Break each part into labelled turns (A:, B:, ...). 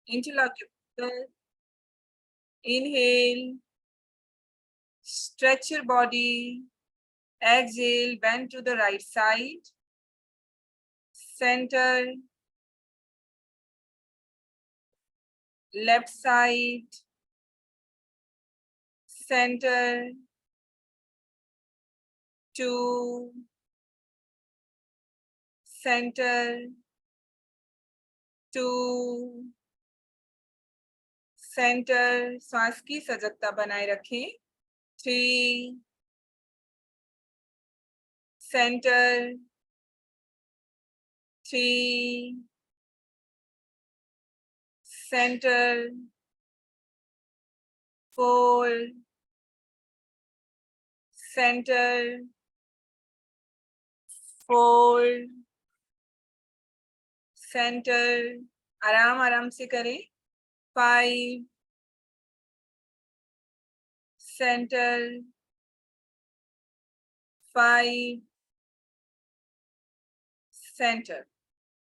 A: interlock your fingers, inhale, stretch your body, exhale, bend to the right side, center, left side, center, 2, center, 2, centre, श्वास की सजगता बनाए रखें, 3, center, 3, centre, 4, centre, 4, centre, आराम आराम से करें, 5, centre, 5, centre,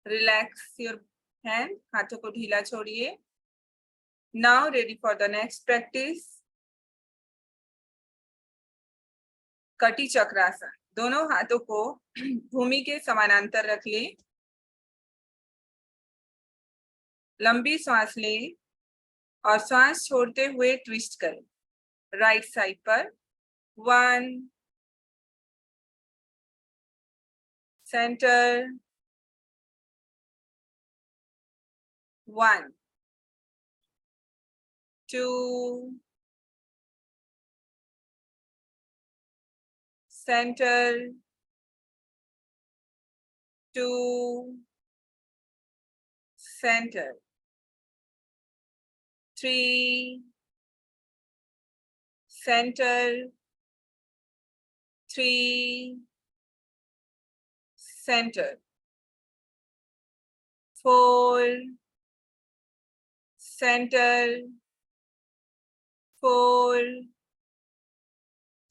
A: relax your hand, हाथों को ढीला छोड़िए. Now ready for the next practice. कटी चक्रासन. दोनों हाथों को भूमि के समानांतर रख लें. लंबी सांस लें और सांस छोड़ते हुए ट्विस्ट करें. राइट साइड पर 1, centre, 1, 2, centre, 2, center, 3, center, 3, centre, 4, centre, 4,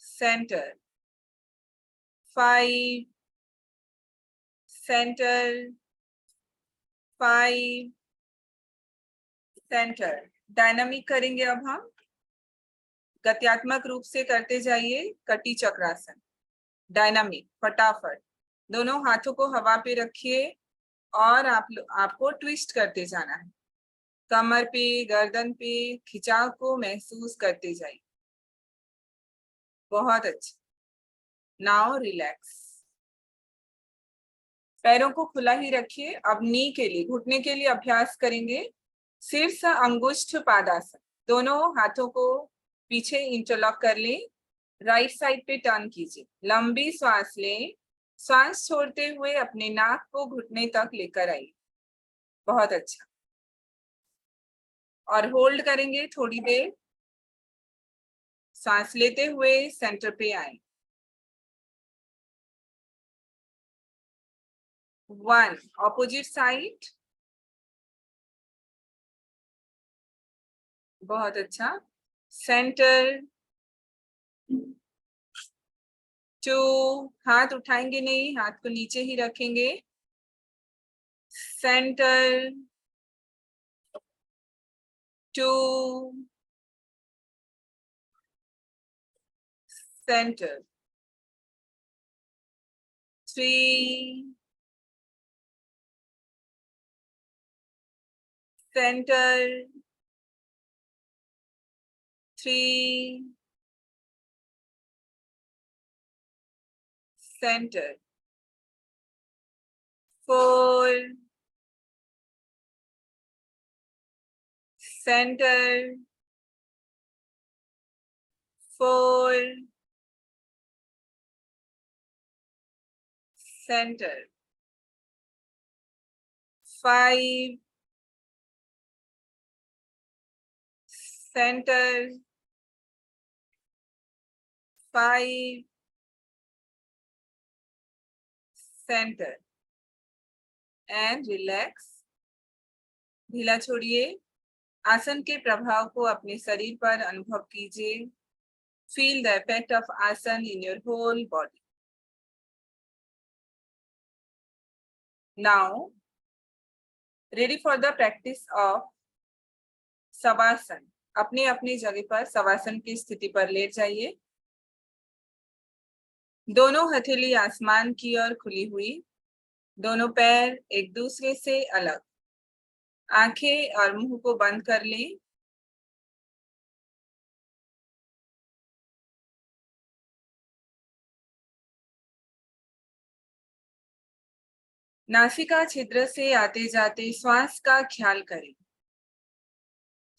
A: centre, 5, centre, 5, centre. Dynamic करेंगे अब हम. गत्यात्मक रूप से करते जाइए. कटी चक्रासन. डायनामिक, फटाफट. दोनों हाथों को हवा पे रखिए और आपको ट्विस्ट करते जाना है. कमर पे, गर्दन पे खिंचाव को महसूस करते जाइए. बहुत अच्छा. Now relax. पैरों को खुला ही रखिए. अब नी के लिए, घुटने के लिए अभ्यास करेंगे. शीर्ष अंगुष्ठ पादासन. दोनों हाथों को पीछे इंटरलॉक कर लें. राइट साइड पे टर्न कीजिए. लंबी सांस लें. सांस छोड़ते हुए अपने नाक को घुटने तक लेकर आइए. बहुत अच्छा. और होल्ड करेंगे थोड़ी देर. सांस लेते हुए सेंटर पे आए. 1, ऑपोजिट साइड. बहुत अच्छा. सेंटर, 2, हाथ उठाएंगे नहीं, हाथ को नीचे ही रखेंगे. Centre, 2, center, 3, center, 3, centre, 4, centre, 4, centre, 5, centre, 5, centre. And relax. ढीला छोड़िए. आसन के प्रभाव को अपने शरीर पर अनुभव कीजिए. Feel the effect of asan in your whole body. Now ready for the practice of shavasan, अपने अपनी जगह पर शवासन की स्थिति पर लेट जाइए। दोनों हथेली आसमान की ओर खुली हुई, दोनों पैर एक दूसरे से अलग। आंखें और मुंह को बंद कर लें। नासिका छिद्र से आते जाते श्वास का ख्याल करें।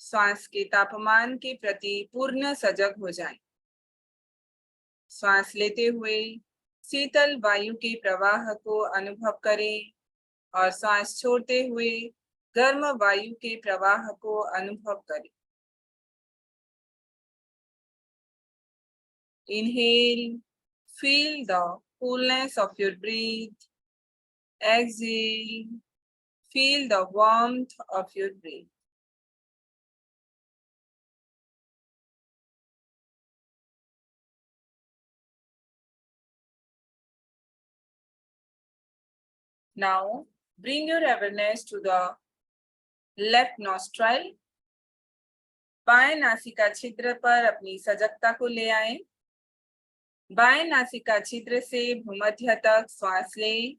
A: श्वास के तापमान के प्रति पूर्ण सजग हो जाएं। श्वास लेते हुए शीतल वायु के प्रवाह को अनुभव करें और श्वास छोड़ते हुए गर्म वायु के प्रवाह को अनुभव करें। Inhale, feel the coolness of your breath. Exhale, feel the warmth of your breath. Now, bring your awareness to the left nostril. बाएं नासिका छिद्र पर अपनी सजगता को ले आएं। बाएं नासिका छिद्र से भूमध्य तक श्वास लें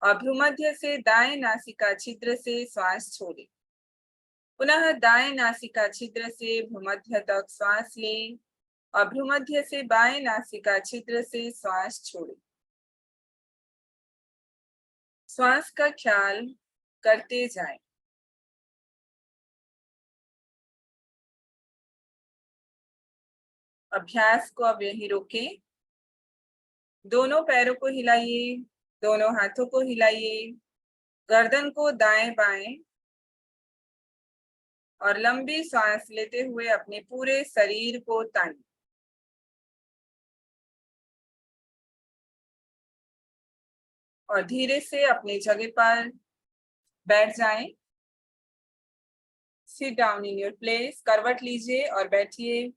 A: और भूमध्य से दाएं नासिका छिद्र से श्वास छोड़ें। पुनः दाएं नासिका छिद्र से भूमध्य तक श्वास लें और भूमध्य से बाएं नासिका छिद्र से श्वास छोड़ें। श्वास का ख्याल करते जाएं। अभ्यास को अब यहीं रोकें। दोनों पैरों को हिलाइए, दोनों हाथों को हिलाइए, गर्दन को दाएं बाएं और लंबी सांस लेते हुए अपने पूरे शरीर को तानें। और धीरे से अपनी जगह पर बैठ जाएं। Sit down in your place, करवट लीजिए और बैठिए।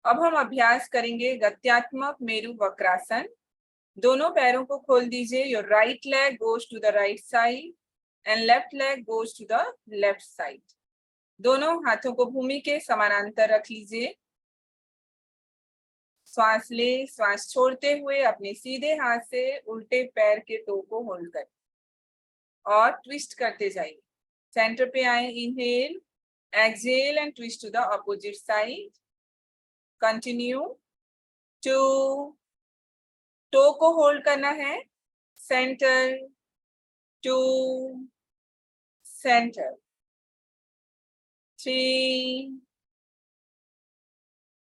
A: अब हम अभ्यास करेंगे गत्यात्मक मेरु वक्रासन। दोनों पैरों को खोल दीजिए। Your right leg goes to the right side and left leg goes to the left side. दोनों हाथों को भूमि के समानांतर रख लीजिए। श्वास ले, श्वास छोड़ते हुए अपने सीधे हाथ से उल्टे पैर के टो को होल्ड करें और ट्विस्ट करते जाइए। सेंटर पे आए, inhale, exhale and twist to the opposite side. Continue. 2, toe को होल्ड करना है, center, 2, center, 3,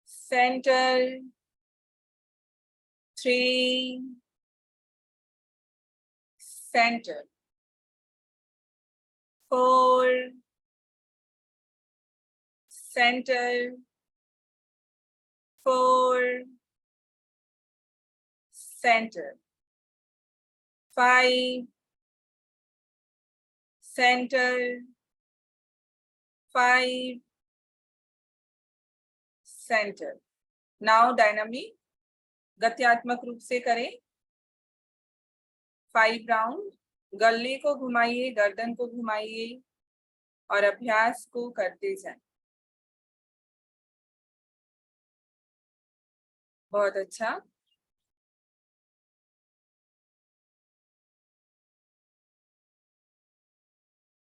A: center, 3, center, 4, center, 4, center, 5, center, 5, center. Now dynamic, गत्यात्मक रूप से करें। 5 राउंड, गले को घुमाइए, गर्दन को घुमाइए और अभ्यास को करते जाएं। बहुत अच्छा।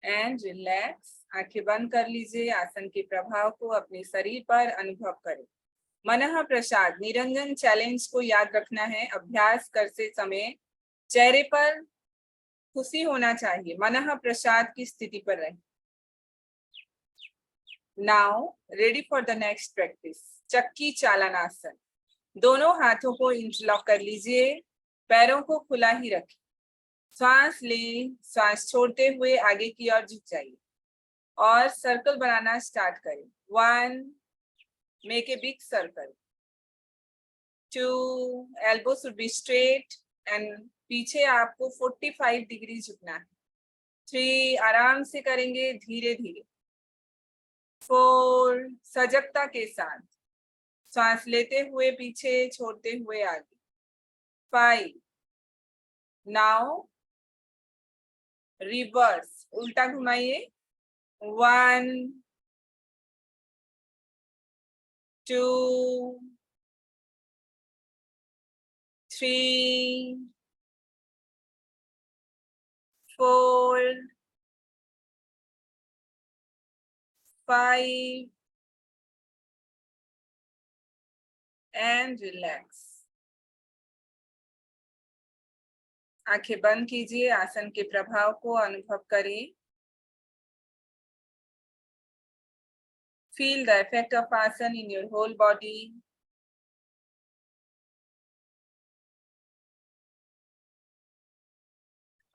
A: एंड रिलैक्स, आंखें बंद कर लीजिए। आसन के प्रभाव को अपने शरीर पर अनुभव करें। मनः प्रसाद निरंजन चैलेंज को याद रखना है। अभ्यास करते समय चेहरे पर खुशी होना चाहिए। मनः प्रसाद की स्थिति पर रहें। Now ready for the next practice, चक्की चालनासन। दोनों हाथों को इंटरलॉक कर लीजिए, पैरों को खुला ही रखें। श्वास लें, श्वास छोड़ते हुए आगे की ओर झुक जाइए और सर्कल बनाना स्टार्ट करें। 1, make a big circle. 2, elbow should be straight and पीछे आपको 45 डिग्री झुकना है। 3, आराम से करेंगे, धीरे धीरे। 4, सजगता के साथ, सांस लेते हुए पीछे, छोड़ते हुए आगे। 5, नाउ रिवर्स, उल्टा घुमाइए। 1, 2, 3, 4, 5 and relax. आंखें बंद कीजिए, आसन के प्रभाव को अनुभव करें. Feel the effect of asana in your whole body.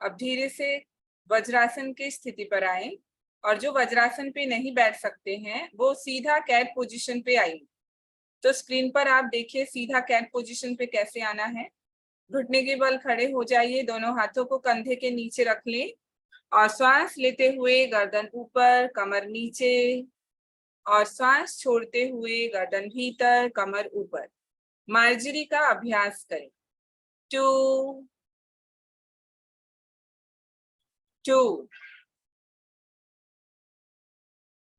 A: अब धीरे से वज्रासन की स्थिति पर आए और जो वज्रासन पे नहीं बैठ सकते हैं वो सीधा कैट पोजीशन पे आएंगे. तो स्क्रीन पर आप देखिए सीधा कैट पोजीशन पे कैसे आना है. घुटने के बल खड़े हो जाइए, दोनों हाथों को कंधे के नीचे रख लें और श्वास लेते हुए गर्दन ऊपर, कमर नीचे, और श्वास छोड़ते हुए गर्दन भीतर, कमर ऊपर. मार्जरी का अभ्यास करें. 2, 2,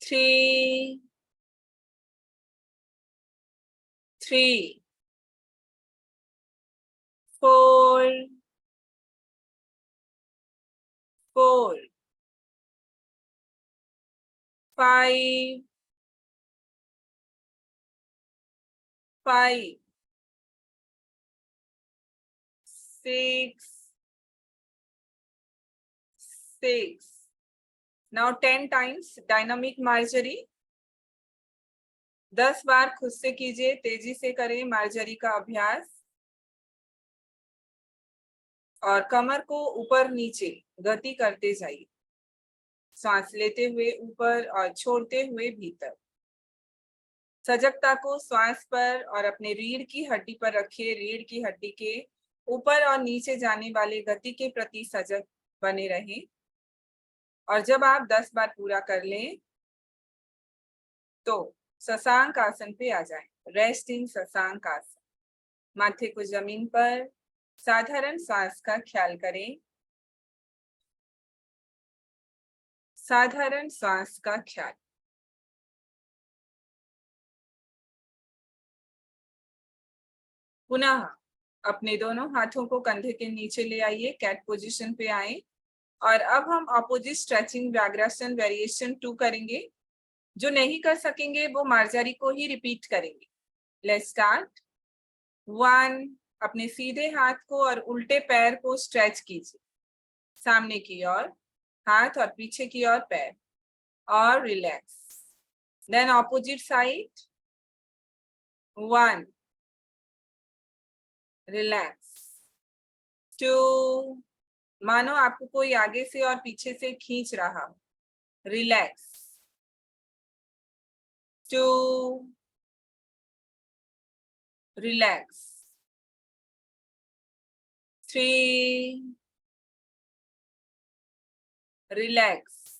A: 3, 3, 4, 4, 5, 5, 6, 6. Now 10 times dynamic Marjorie. 10 बार खुद से कीजिए, तेजी से करें मार्जरी का अभ्यास और कमर को ऊपर नीचे गति करते जाइए. सांस लेते हुए ऊपर और छोड़ते हुए भीतर. सजगता को श्वास पर और अपने रीढ़ की हड्डी पर रखिए. रीढ़ की हड्डी के ऊपर और नीचे जाने वाले गति के प्रति सजग बने रहें. और जब आप 10 बार पूरा कर लें तो शशांक आसन पे आ जाएं. रेस्ट इन शशांक आसन. माथे को जमीन पर साधारण श्वास का ख्याल करें. साधारण श्वास का ख्याल. पुनः अपने दोनों हाथों को कंधे के नीचे ले आइए, कैट पोजीशन पे आए और अब हम अपोजिट स्ट्रेचिंग व्याघ्रासन वेरिएशन 2 करेंगे. जो नहीं कर सकेंगे वो मार्जरी को ही रिपीट करेंगे. Let's start. 1, अपने सीधे हाथ को और उल्टे पैर को स्ट्रेच कीजिए. सामने की ओर हाथ और पीछे की ओर पैर और relax. Then opposite side. 1, relax. 2, मानो आपको कोई आगे से और पीछे से खींच रहा हो. Relax. 2, relax. 3, relax.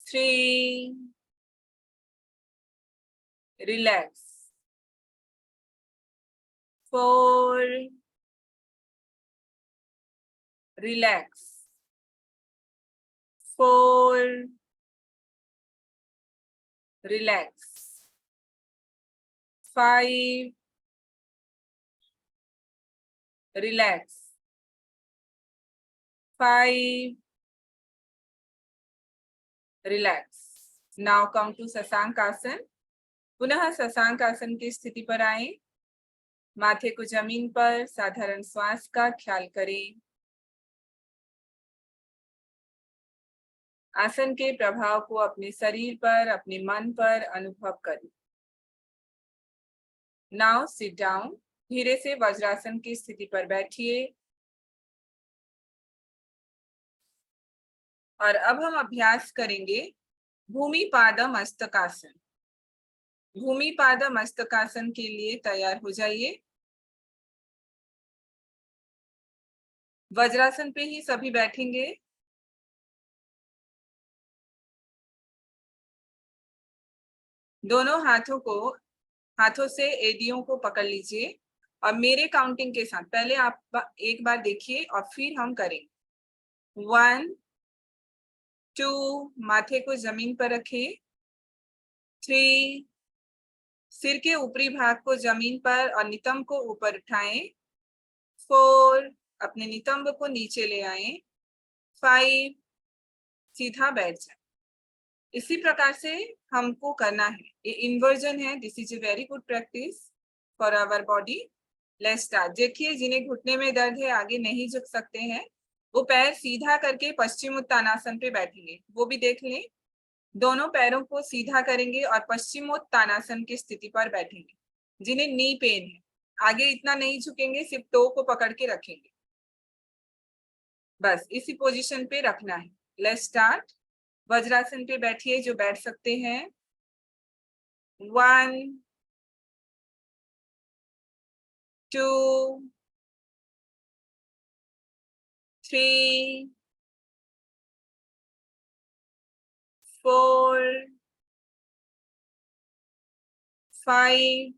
A: 3, relax. 4, relax. 4, relax. 5, relax. 5, relax. Now come to shashank asan. पुनः शशांक आसन की स्थिति पर आए. माथे को जमीन पर साधारण श्वास का ख्याल करें. आसन के प्रभाव को अपने शरीर पर, अपने मन पर अनुभव करें. Now sit down. धीरे से वज्रासन की स्थिति पर बैठिए और अब हम अभ्यास करेंगे भूमि पाद मस्तकासन. भूमि पाद मस्तकासन के लिए तैयार हो जाइए. वज्रासन पे ही सभी बैठेंगे. दोनों हाथों से एड़ियों को पकड़ लीजिए और मेरे काउंटिंग के साथ पहले आप एक बार देखिए और फिर हम करेंगे. 1, 2, माथे को जमीन पर रखें. 3, सिर के ऊपरी भाग को जमीन पर और नितंब को ऊपर उठाएं। 4, अपने नितंब को नीचे ले आएं। 5, सीधा बैठ जाए। इसी प्रकार से हमको करना है। ये इन्वर्जन है। This is a very good practice for our body. Let's start. देखिए, जिन्हें घुटने में दर्द है, आगे नहीं झुक सकते हैं, वो पैर सीधा करके पश्चिमोत्तानासन पे बैठेंगे। वो भी देख लें। दोनों पैरों को सीधा करेंगे और पश्चिमोत्तानासन की स्थिति पर बैठेंगे। जिन्हें नी पेन है, आगे इतना नहीं झुकेंगे, सिर्फ टो को पकड़ के रखेंगे। बस इसी पोजीशन पे रखना है। Let's start. वज्रासन पे बैठिए जो बैठ सकते हैं। 1, 2, 3, 4, 5,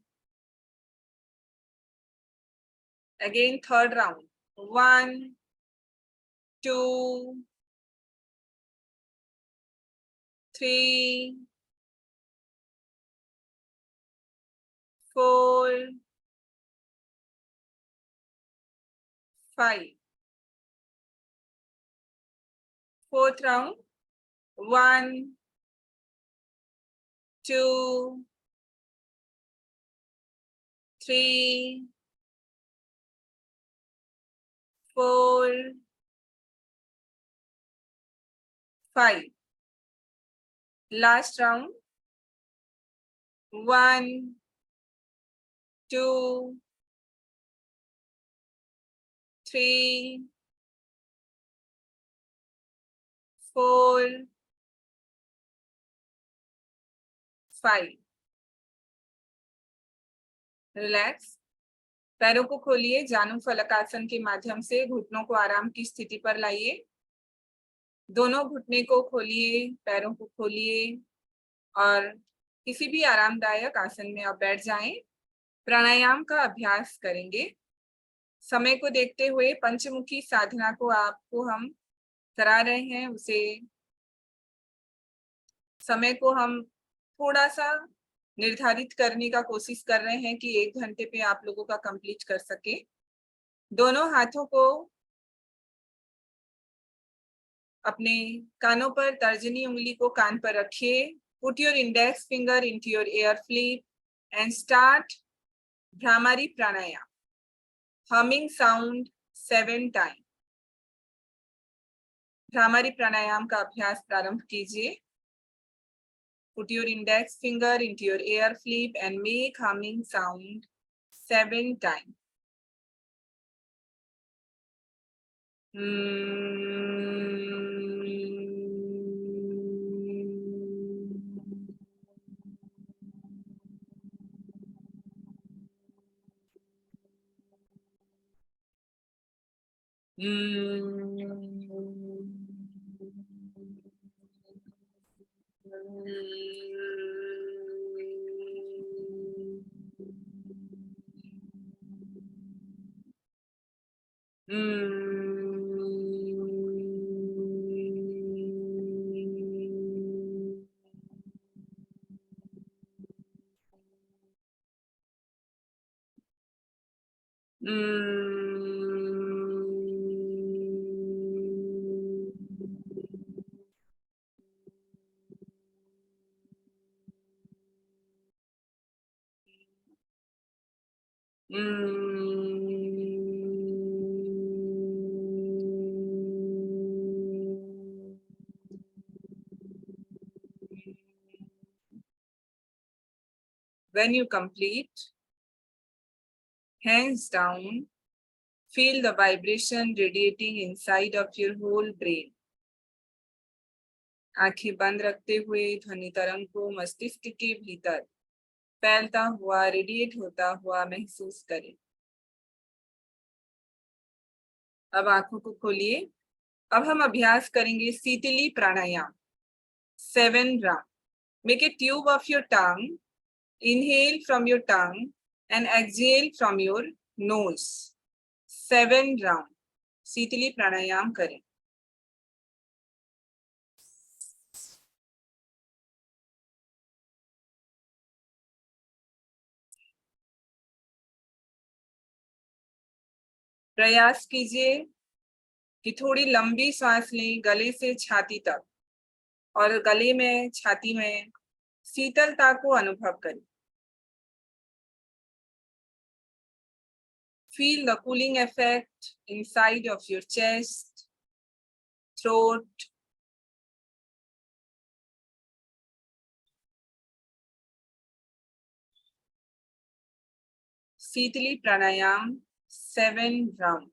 A: again third round. 1, 2, 3, 4, 5. Fourth round. 1, 2, 3, 4, 5. Last round. 1, 2, 3, 4, 5. Relax. पैरों को खोलिए। जानु फलकासन के माध्यम से घुटनों को आराम की स्थिति पर लाइए। दोनों घुटने को खोलिए, पैरों को खोलिए और किसी भी आरामदायक आसन में आप बैठ जाएं। प्राणायाम का अभ्यास करेंगे। समय को देखते हुए पंचमुखी साधना को आपको हम करा रहे हैं। उसे समय को हम थोड़ा सा निर्धारित करने का कोशिश कर रहे हैं कि 1 घंटे पे आप लोगों का कंप्लीट कर सके। दोनों हाथों को अपने कानों पर, तर्जनी उंगली को कान पर रखिए। Put your index finger into your ear flap and start bhramari pranayama. Humming sound 7 time. भ्रामरी प्राणायाम का अभ्यास प्रारंभ कीजिए। Put your index finger into your ear flip and make humming sound 7 times. When you complete, hands down, feel the vibration radiating inside of your whole brain. आंखें बंद रखते हुए ध्वनि तरंग को मस्तिष्क के भीतर फैलता हुआ, रेडिएट होता हुआ महसूस करें। अब आंखों को खोलिए। अब हम अभ्यास करेंगे शीतली प्राणायाम 7 round. Make a tube of your tongue. Inhale from your tongue and exhale from your nose. 7 round शीतली प्राणायाम करें। प्रयास कीजिए कि थोड़ी लंबी सांस लें गले से छाती तक और गले में छाती में शीतलता को अनुभव करें। Feel the cooling effect inside of your chest, throat. Sheetali pranayama 7 round.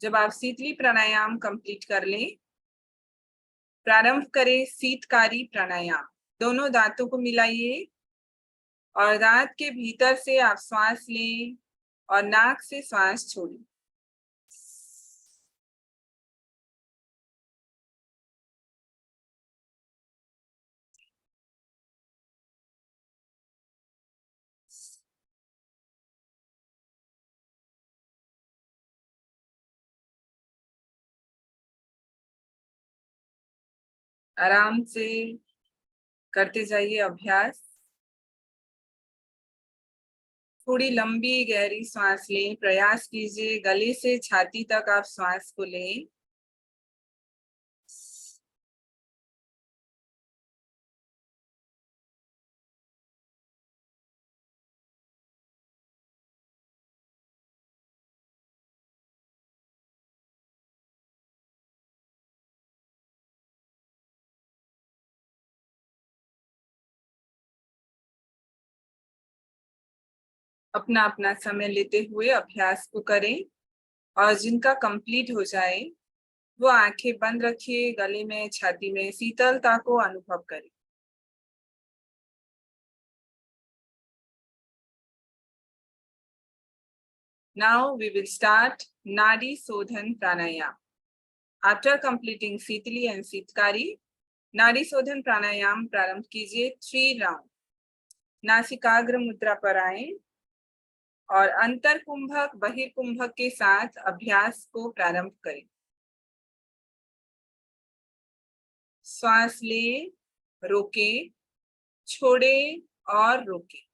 A: जब आप शीतली प्राणायाम कंप्लीट कर लें, प्रारंभ करें शीतकारी प्राणायाम। दोनों दांतों को मिलाइए और दांत के भीतर से आप श्वास लें और नाक से श्वास छोड़ें। आराम से करते जाइए अभ्यास। थोड़ी लंबी गहरी सांस लें। प्रयास कीजिए गले से छाती तक आप श्वास को लें। अपना अपना समय लेते हुए अभ्यास को करें और जिनका कंप्लीट हो जाए वो आंखें बंद रखिए, गले में छाती में शीतलता को अनुभव करें। Now we will start Nadi Sodhan Pranayam. After completing Sitli and Sitkari, नाड़ी शोधन प्राणायाम प्रारंभ कीजिए 3 राउंड। नासिकाग्र मुद्रा पर आए और अंतर कुंभक बहिर्कुंभक के साथ अभ्यास को प्रारंभ करें। श्वास लें, रोकें, छोड़ें और रोकें।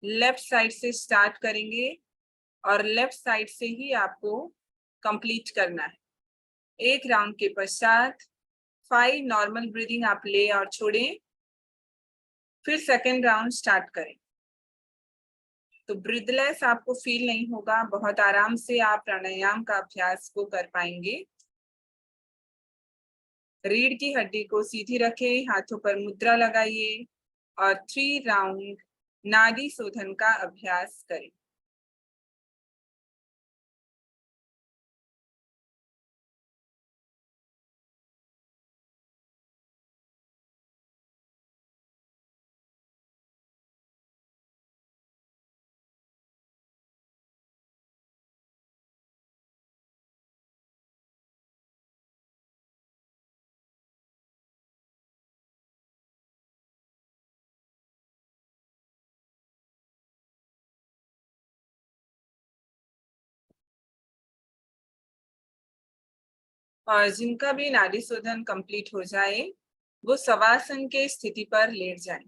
A: लेफ्ट साइड से स्टार्ट करेंगे और लेफ्ट साइड से ही आपको कंप्लीट करना है। 1 राउंड के पश्चात 5 नॉर्मल ब्रीदिंग आप ले और छोड़ें, फिर सेकेंड राउंड स्टार्ट करें। तो ब्रीथलेस आपको फील नहीं होगा, बहुत आराम से आप प्राणायाम का अभ्यास को कर पाएंगे। रीढ़ की हड्डी को सीधी रखें, हाथों पर मुद्रा लगाइए और 3 राउंड नाड़ी शोधन का अभ्यास करें। और जिनका भी नाड़ी शोधन कंप्लीट हो जाए वो शवासन के स्थिति पर लेट जाएं।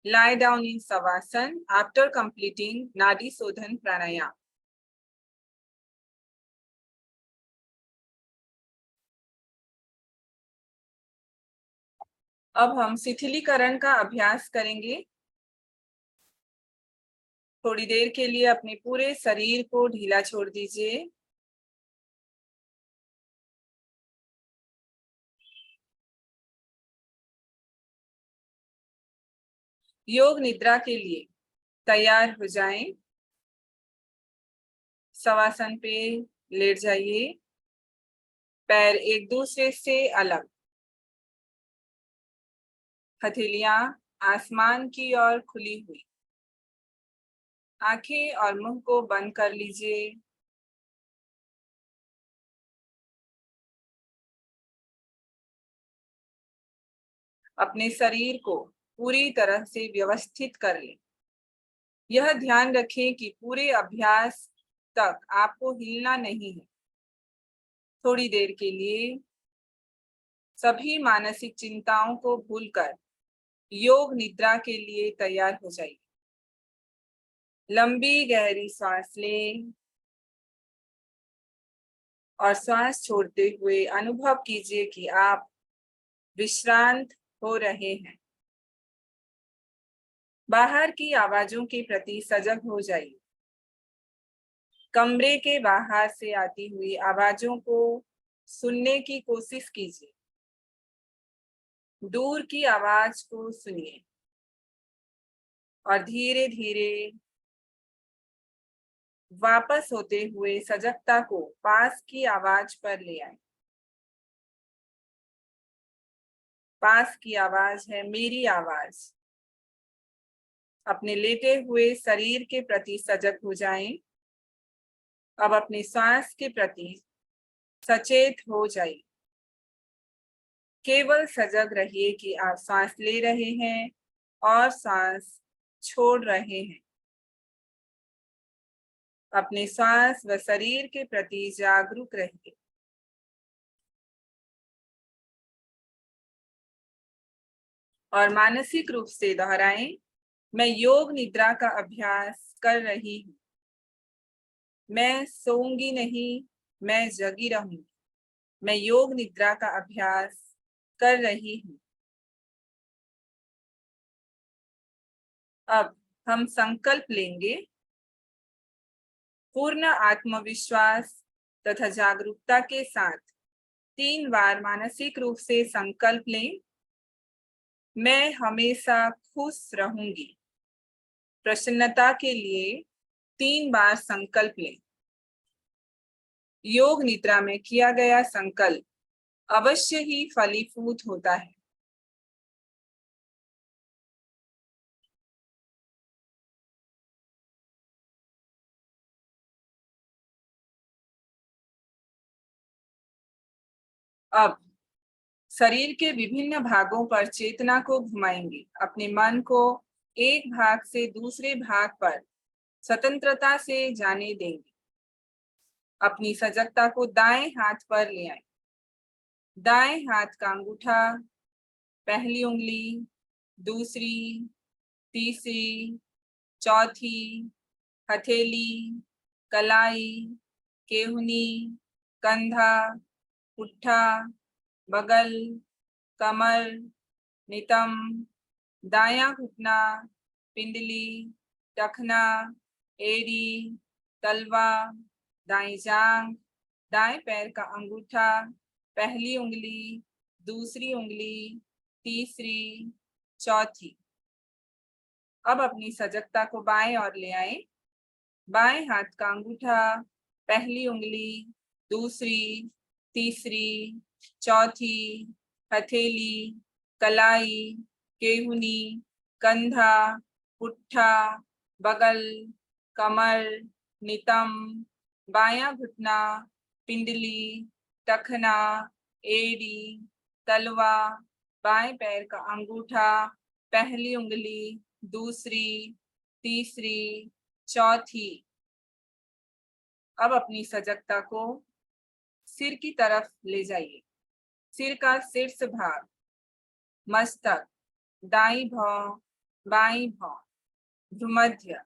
A: Lie down in Savasana after completing Nadi Sodhan Pranayam. अब हम शिथिलीकरण का अभ्यास करेंगे। थोड़ी देर के लिए अपने पूरे शरीर को ढीला छोड़ दीजिए। योग निद्रा के लिए तैयार हो जाएं। शवासन पे लेट जाइए, पैर एक दूसरे से अलग, हथेलियां आसमान की ओर खुली हुई, आंखें और मुंह को बंद कर लीजिए। अपने शरीर को पूरी तरह से व्यवस्थित कर लें। यह ध्यान रखें कि पूरे अभ्यास तक आपको हिलना नहीं है। थोड़ी देर के लिए सभी मानसिक चिंताओं को भूलकर योग निद्रा के लिए तैयार हो जाइए। लंबी गहरी सांस लें और सांस छोड़ते हुए अनुभव कीजिए कि आप विश्रांत हो रहे हैं। बाहर की आवाजों के प्रति सजग हो जाइए। कमरे के बाहर से आती हुई आवाजों को सुनने की कोशिश कीजिए। दूर की आवाज को सुनिए और धीरे धीरे वापस होते हुए सजगता को पास की आवाज पर ले आए। पास की आवाज है मेरी आवाज। अपने लेटे हुए शरीर के प्रति सजग हो जाएं। अब अपनी सांस के प्रति सचेत हो जाइए। केवल सजग रहिए कि आप सांस ले रहे हैं और सांस छोड़ रहे हैं। अपने सांस व शरीर के प्रति जागरूक रहिए। और मानसिक रूप से दोहराएं, मैं योग निद्रा का अभ्यास कर रही हूँ। मैं सोऊंगी नहीं, मैं जगी रहूंगी। मैं योग निद्रा का अभ्यास कर रही हूँ। अब हम संकल्प लेंगे। पूर्ण आत्मविश्वास तथा जागरूकता के साथ 3 बार मानसिक रूप से संकल्प लें। मैं हमेशा खुश रहूंगी। प्रसन्नता के लिए 3 बार संकल्प लें। योग निद्रा में किया गया संकल्प अवश्य ही फलीभूत होता है। अब शरीर के विभिन्न भागों पर चेतना को घुमाएंगे। अपने मन को एक भाग से दूसरे भाग पर स्वतंत्रता से जाने देंगे। अपनी सजगता को दाएं हाथ पर ले आए। दाएं हाथ का अंगूठा, पहली उंगली, दूसरी, तीसरी, चौथी, हथेली, कलाई, केहूनी, कंधा, पुट्ठा, बगल, कमर, नितंब, दायां घुटना, पिंडली, टखना, एड़ी, तलवा, दाएं जांघ, दाएं पैर का अंगूठा, पहली उंगली, दूसरी उंगली, तीसरी, चौथी। अब अपनी सजगता को बाएं ओर ले आए। बाएं हाथ का अंगूठा, पहली उंगली, दूसरी, तीसरी, चौथी, हथेली, कलाई, केहूनी, कंधा, पुट्ठा, बगल, कमर, नितंब, बायां घुटना, पिंडली, टखना, एड़ी, तलवा, बाएं पैर का अंगूठा, पहली उंगली, दूसरी, तीसरी, चौथी। अब अपनी सजगता को सिर की तरफ ले जाइए। सिर का शीर्ष भाग, मस्तक, दाईं भौं, बाईं भौं, भ्रूमध्य,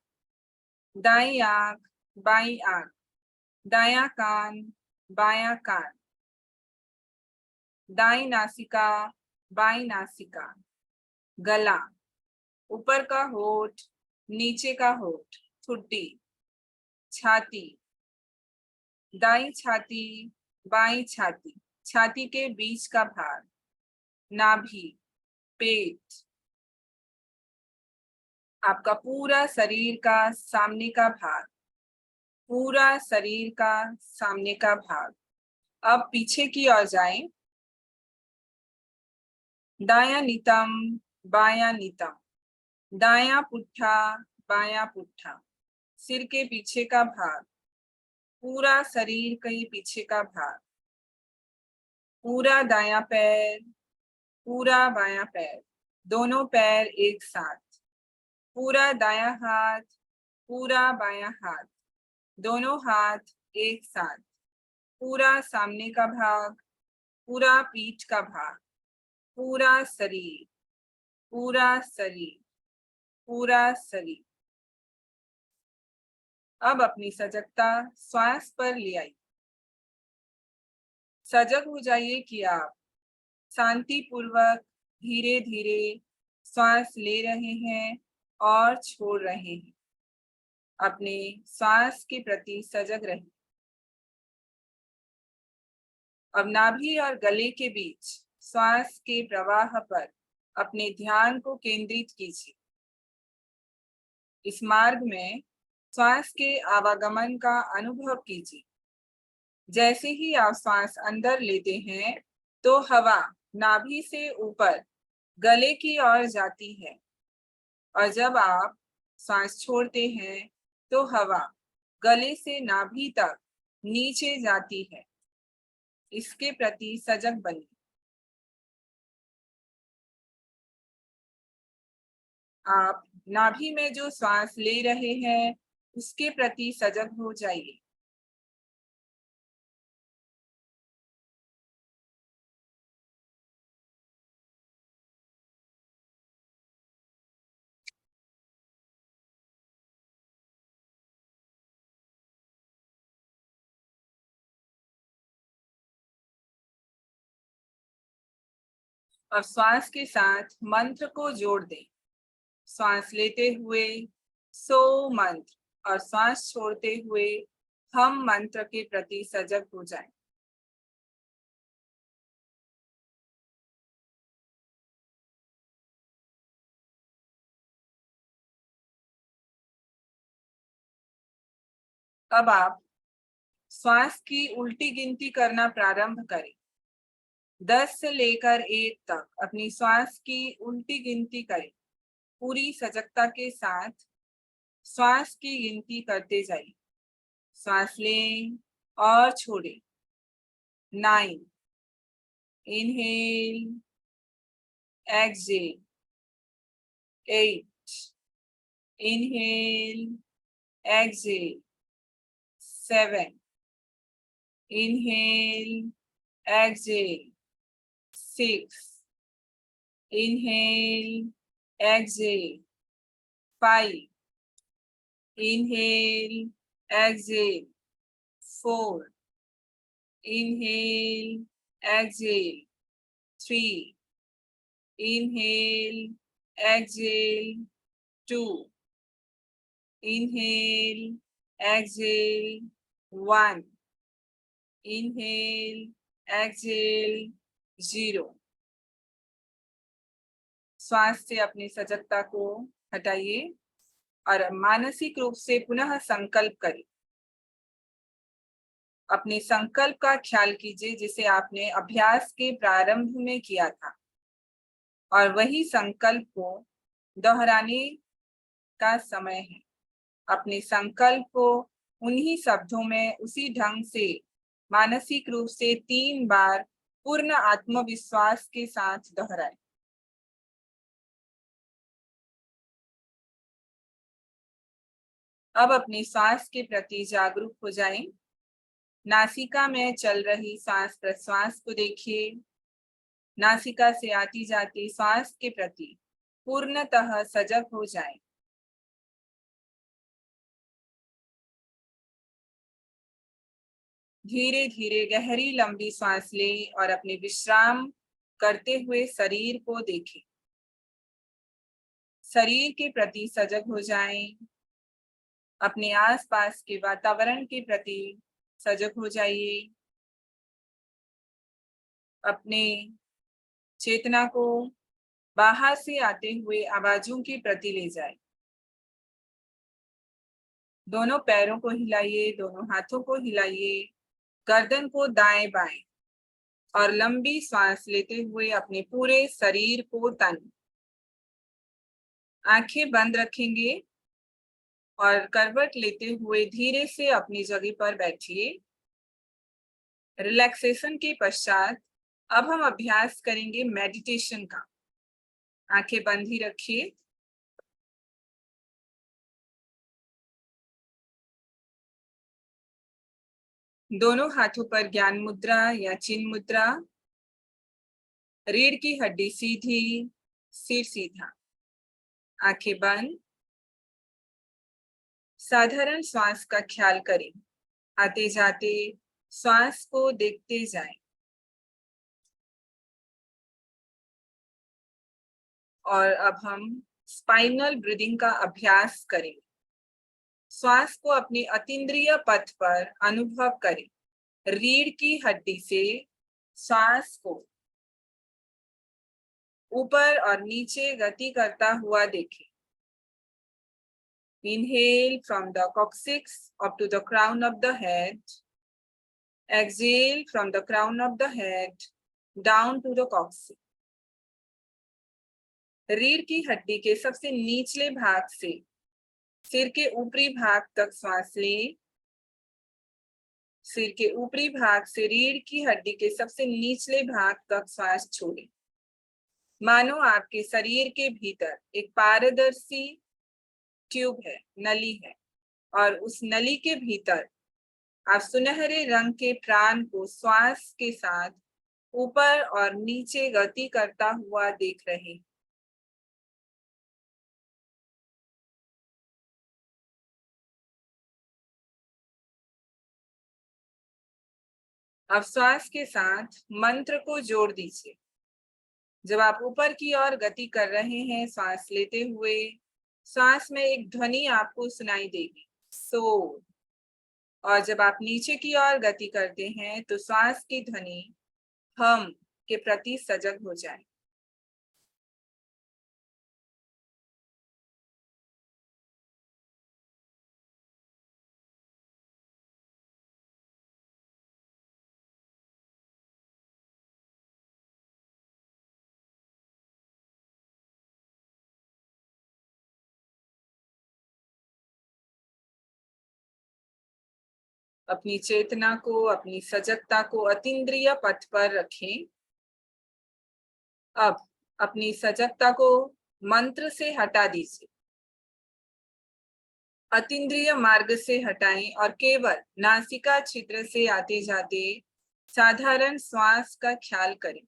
A: दाईं आंख, बाईं आंख, दायां कान, बायां कान, दाईं नासिका, बाईं नासिका, गला, ऊपर का होठ, नीचे का होठ, ठुड्डी, छाती, दाईं छाती, बाईं छाती, छाती के बीच का भाग, नाभि, पेट, आपका पूरा शरीर का सामने का भाग, पूरा शरीर का सामने का भाग। अब पीछे की ओर जाएं। दायां नितंब, बायां नितंब, दायां पुट्ठा, बायां पुट्ठा, सिर के पीछे का भाग, पूरा शरीर के पीछे का भाग, पूरा दायां पैर, पूरा बायां पैर, दोनों पैर एक साथ, पूरा दायां हाथ, पूरा बायां हाथ, दोनों हाथ एक साथ, पूरा सामने का भाग, पूरा पीठ का भाग, पूरा शरीर, पूरा शरीर, पूरा शरीर। अब अपनी सजगता श्वास पर ले आई। सजग हो जाइए कि आप शांति पूर्वक धीरे धीरे श्वास ले रहे हैं और छोड़ रहे हैं। अपने श्वास के प्रति सजग रहिए। अब नाभि और गले के बीच श्वास के प्रवाह पर अपने ध्यान को केंद्रित कीजिए। इस मार्ग में श्वास के आवागमन का अनुभव कीजिए। जैसे ही आप श्वास अंदर लेते हैं तो हवा नाभि से ऊपर गले की ओर जाती है, और जब आप सांस छोड़ते हैं तो हवा गले से नाभि तक नीचे जाती है। इसके प्रति सजग बनिए। आप नाभि में जो श्वास ले रहे हैं उसके प्रति सजग हो जाइए। और श्वास के साथ मंत्र को जोड़ दें। श्वास लेते हुए सो मंत्र और श्वास छोड़ते हुए हम मंत्र के प्रति सजग हो जाएं। अब आप श्वास की उल्टी गिनती करना प्रारंभ करें। 10 से लेकर 1 तक अपनी श्वास की उल्टी गिनती करें। पूरी सजगता के साथ श्वास की गिनती करते जाइए। श्वास लें और छोड़ें। 9, inhale, exhale, 8, inhale, exhale, 7, inhale, exhale, 6, inhale, exhale, 5, inhale, exhale, 4, inhale, exhale, 3, inhale, exhale, 2, inhale, exhale, 1, inhale, exhale, 0। श्वास से अपनी सजगता को हटाइए और मानसिक रूप से पुनः संकल्प करें। अपने संकल्प का ख्याल कीजिए जिसे आपने अभ्यास के प्रारंभ में किया था, और वही संकल्प को दोहराने का समय है। अपने संकल्प को उन्हीं शब्दों में उसी ढंग से मानसिक रूप से 3 बार पूर्ण आत्मविश्वास के साथ दोहराएं। अब अपनी सांस के प्रति जागरूक हो जाएं। नासिका में चल रही सांस प्रश्वास को देखिए। नासिका से आती जाती सांस के प्रति पूर्णतः सजग हो जाएं। धीरे धीरे गहरी लंबी सांस लें और अपने विश्राम करते हुए शरीर को देखें। शरीर के प्रति सजग हो जाएं। अपने आसपास के वातावरण के प्रति सजग हो जाइए। अपने चेतना को बाहर से आते हुए आवाजों के प्रति ले जाएं। दोनों पैरों को हिलाइए, दोनों हाथों को हिलाइए, गर्दन को दाएं बाएं, और लंबी सांस लेते हुए अपने पूरे शरीर को तानिए। आंखें बंद रखेंगे और करवट लेते हुए धीरे से अपनी जगह पर बैठिए। रिलैक्सेशन के पश्चात अब हम अभ्यास करेंगे मेडिटेशन का। आंखें बंद ही रखिए। दोनों हाथों पर ज्ञान मुद्रा या चिन्ह मुद्रा, रीढ़ की हड्डी सीधी, सिर सीधा, आंखें बंद। साधारण श्वास का ख्याल करें, आते जाते श्वास को देखते जाएं। और अब हम स्पाइनल ब्रीदिंग का अभ्यास करें। श्वास को अपनी अतीन्द्रिय पथ पर अनुभव करें। रीढ़ की हड्डी से श्वास को ऊपर और नीचे गति करता हुआ देखें। Inhale from the coccyx up to the crown of the head. Exhale from the crown of the head down to the coccyx. रीढ़ की हड्डी के सबसे निचले भाग से सिर के ऊपरी भाग तक श्वास लें। सिर के ऊपरी भाग से रीढ़ की हड्डी के सबसे निचले भाग तक श्वास छोड़ें। मानो आपके शरीर के भीतर एक पारदर्शी ट्यूब है, नली है, और उस नली के भीतर आप सुनहरे रंग के प्राण को श्वास के साथ ऊपर और नीचे गति करता हुआ देख रहे हैं। अब श्वास के साथ मंत्र को जोड़ दीजिए। जब आप ऊपर की ओर गति कर रहे हैं, श्वास लेते हुए श्वास में एक ध्वनि आपको सुनाई देगी, सो। और जब आप नीचे की ओर गति करते हैं तो श्वास की ध्वनि हम के प्रति सजग हो जाए। अपनी चेतना को, अपनी सजगता को अतीन्द्रिय पथ पर रखें। अब अपनी सजगता को मंत्र से हटा दीजिए। अतीन्द्रिय मार्ग से हटाएं और केवल नासिका छिद्र से आते जाते साधारण श्वास का ख्याल करें।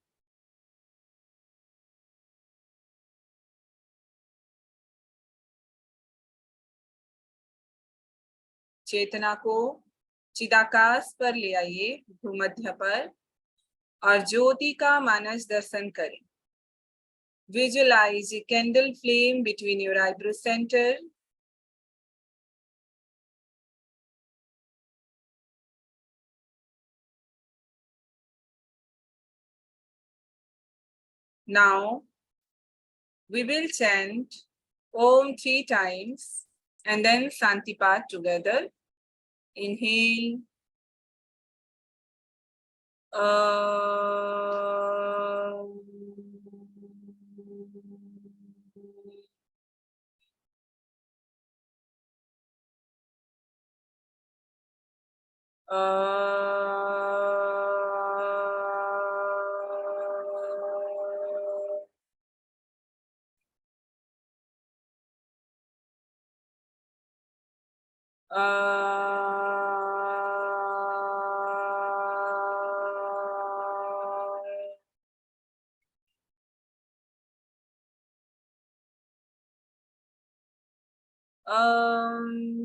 A: चेतना को चिदाकाश पर ले आइए, भूमध्य पर, और ज्योति का मानस दर्शन करें। Visualize a candle flame between your eyebrow center. Now we will chant Om 3 times and then Santipat together. Inhale.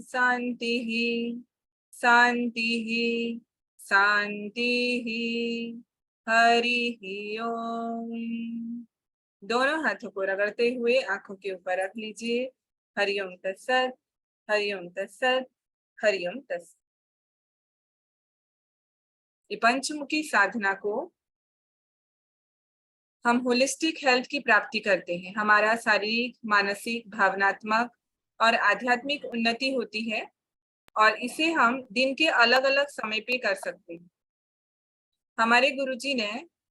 A: शांति ही शांति ही शांति ही। हरि ही ओम। दोनों हाथों को रगड़ते हुए आंखों के ऊपर रख लीजिए। हरिओम तत्सत, हरिओम तत्सत, हरिओम तत्सत। ये पंचमुखी साधना को हम होलिस्टिक हेल्थ की प्राप्ति करते हैं। हमारा शारीरिक, मानसिक, भावनात्मक और आध्यात्मिक उन्नति होती है, और इसे हम दिन के अलग अलग समय पे कर सकते हैं। हमारे गुरुजी ने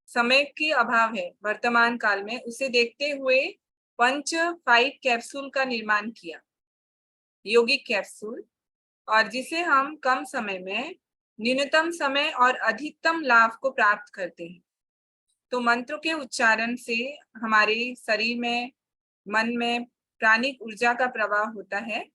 A: समय की अभाव है वर्तमान काल में, उसे देखते हुए 5 कैप्सूल का निर्माण किया, योगिक कैप्सूल, और जिसे हम कम समय में न्यूनतम समय और अधिकतम लाभ को प्राप्त करते हैं। तो मंत्रों के उच्चारण से हमारे शरीर में, मन में प्राणिक ऊर्जा का प्रवाह होता है,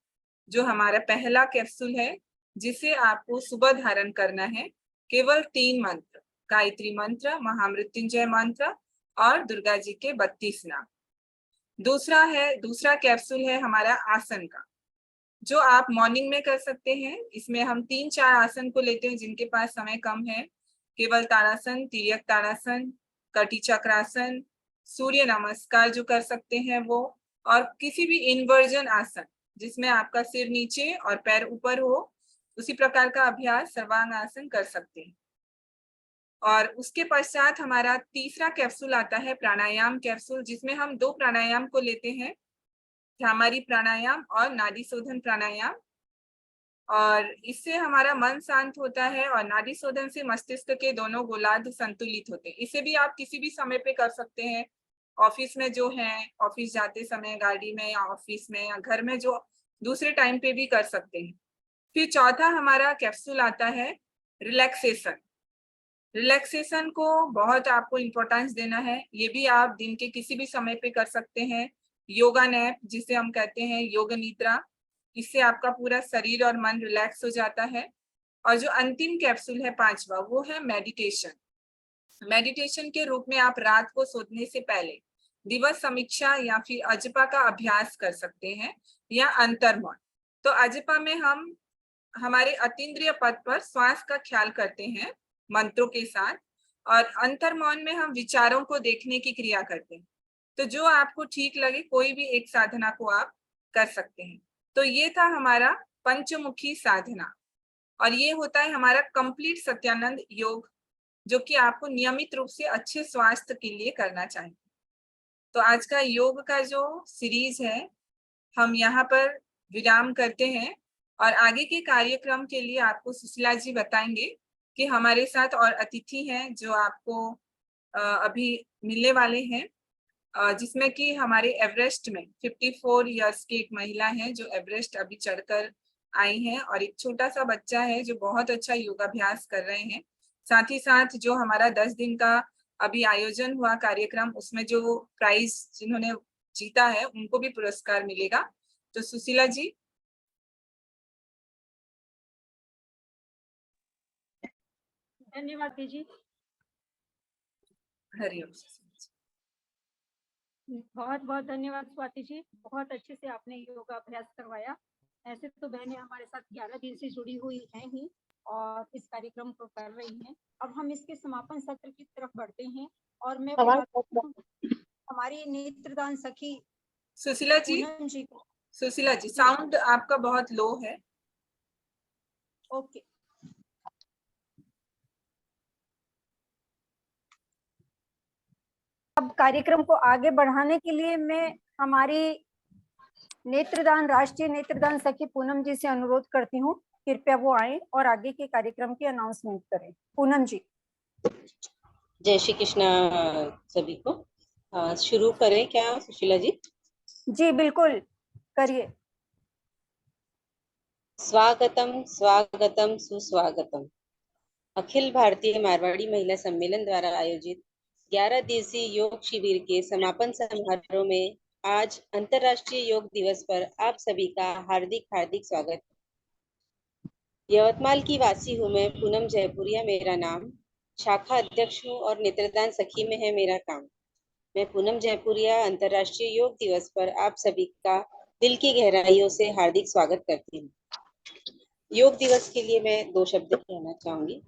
A: जो हमारा पहला कैप्सूल है, जिसे आपको सुबह धारण करना है। केवल 3 मंत्र, गायत्री मंत्र, महामृत्युंजय मंत्र और दुर्गा जी के 32 नाम। दूसरा कैप्सूल है हमारा आसन का, जो आप मॉर्निंग में कर सकते हैं। इसमें हम 3-4 आसन को लेते हैं जिनके पास समय कम है। केवल ताड़ासन, तिर्यक ताड़ासन, कटी चक्रासन, सूर्य नमस्कार जो कर सकते हैं वो, और किसी भी इन्वर्जन आसन जिसमें आपका सिर नीचे और पैर ऊपर हो, उसी प्रकार का अभ्यास सर्वांग आसन कर सकते हैं। और उसके पश्चात हमारा तीसरा कैप्सूल आता है प्राणायाम कैप्सूल, जिसमें हम 2 प्राणायाम को लेते हैं, भ्रामरी प्राणायाम और नाड़ी शोधन प्राणायाम। और इससे हमारा मन शांत होता है और नाड़ी शोधन से मस्तिष्क के दोनों गोलार्ध संतुलित होते हैं। इसे भी आप किसी भी समय पे कर सकते हैं, ऑफिस में जो है, ऑफिस जाते समय गाड़ी में या ऑफिस में या घर में जो दूसरे टाइम पे भी कर सकते हैं। फिर चौथा हमारा कैप्सूल आता है रिलैक्सेशन। रिलैक्सेशन को बहुत आपको इम्पोर्टेंस देना है। ये भी आप दिन के किसी भी समय पे कर सकते हैं। योगा नैप जिसे हम कहते हैं, योग निद्रा, इससे आपका पूरा शरीर और मन रिलैक्स हो जाता है। और जो अंतिम कैप्सूल है 5वां, वो है मेडिटेशन। मेडिटेशन के रूप में आप रात को सोने से पहले दिवस समीक्षा या फिर अजपा का अभ्यास कर सकते हैं, या अंतर्मौन। तो अजपा में हम हमारे अतीन्द्रिय पद पर श्वास का ख्याल करते हैं मंत्रों के साथ, और अंतर्मौन में हम विचारों को देखने की क्रिया करते हैं। तो जो आपको ठीक लगे कोई भी एक साधना को आप कर सकते हैं। तो ये था हमारा पंचमुखी साधना, और ये होता है हमारा कंप्लीट सत्यानंद योग, जो कि आपको नियमित रूप से अच्छे स्वास्थ्य के लिए करना चाहिए। तो आज का योग का जो सीरीज है हम यहाँ पर विराम करते हैं, और आगे के कार्यक्रम के लिए आपको सुशीला जी बताएंगे कि हमारे साथ और अतिथि हैं जो आपको अभी मिलने वाले हैं, जिसमें कि हमारे एवरेस्ट में 54 इयर्स की एक महिला है जो एवरेस्ट अभी चढ़कर आई हैं, और एक छोटा सा बच्चा है जो बहुत अच्छा योगाभ्यास कर रहे हैं। साथ ही साथ जो हमारा 10 दिन का अभी आयोजन हुआ कार्यक्रम, उसमें जो प्राइज जिन्होंने जीता है उनको भी पुरस्कार मिलेगा। तो सुशीला जी।
B: धन्यवाद जी।
A: हरिओम।
B: बहुत बहुत धन्यवाद स्वाति जी, बहुत अच्छे से आपने योगाभ्यास करवाया। ऐसे तो बहनें हमारे साथ 11 दिन से जुड़ी हुई हैं ही और इस कार्यक्रम को कर रही हैं। अब हम इसके समापन सत्र की तरफ बढ़ते हैं, और मैं हमारी नेत्रदान सखी
A: सुशीला जी,
B: पूनम जी को।
A: सुशीला जी साउंड आपका बहुत लो है।
B: ओके। अब कार्यक्रम को आगे बढ़ाने के लिए मैं हमारी नेत्रदान राष्ट्रीय नेत्रदान सखी पूनम जी से अनुरोध करती हूँ, कृपया वो आए और आगे के कार्यक्रम की अनाउंसमेंट करें। पूनम जी।
C: जय श्री कृष्णा सभी को। शुरू करें क्या सुशीला जी?
B: जी बिल्कुल करिए।
C: स्वागतम स्वागतम सुस्वागतम। अखिल भारतीय मारवाड़ी महिला सम्मेलन द्वारा आयोजित 11 दिवसीय योग शिविर के समापन समारोह में आज अंतर्राष्ट्रीय योग दिवस पर आप सभी का हार्दिक हार्दिक स्वागत। यवतमाल की वासी हूँ मैं, पूनम जयपुरिया मेरा नाम। शाखा अध्यक्ष हूँ और नेत्रदान सखी में है मेरा काम। मैं पूनम जयपुरिया अंतर्राष्ट्रीय योग दिवस पर आप सभी का दिल की गहराइयों से हार्दिक स्वागत करती हूँ। योग दिवस के लिए मैं 2 शब्द कहना चाहूंगी।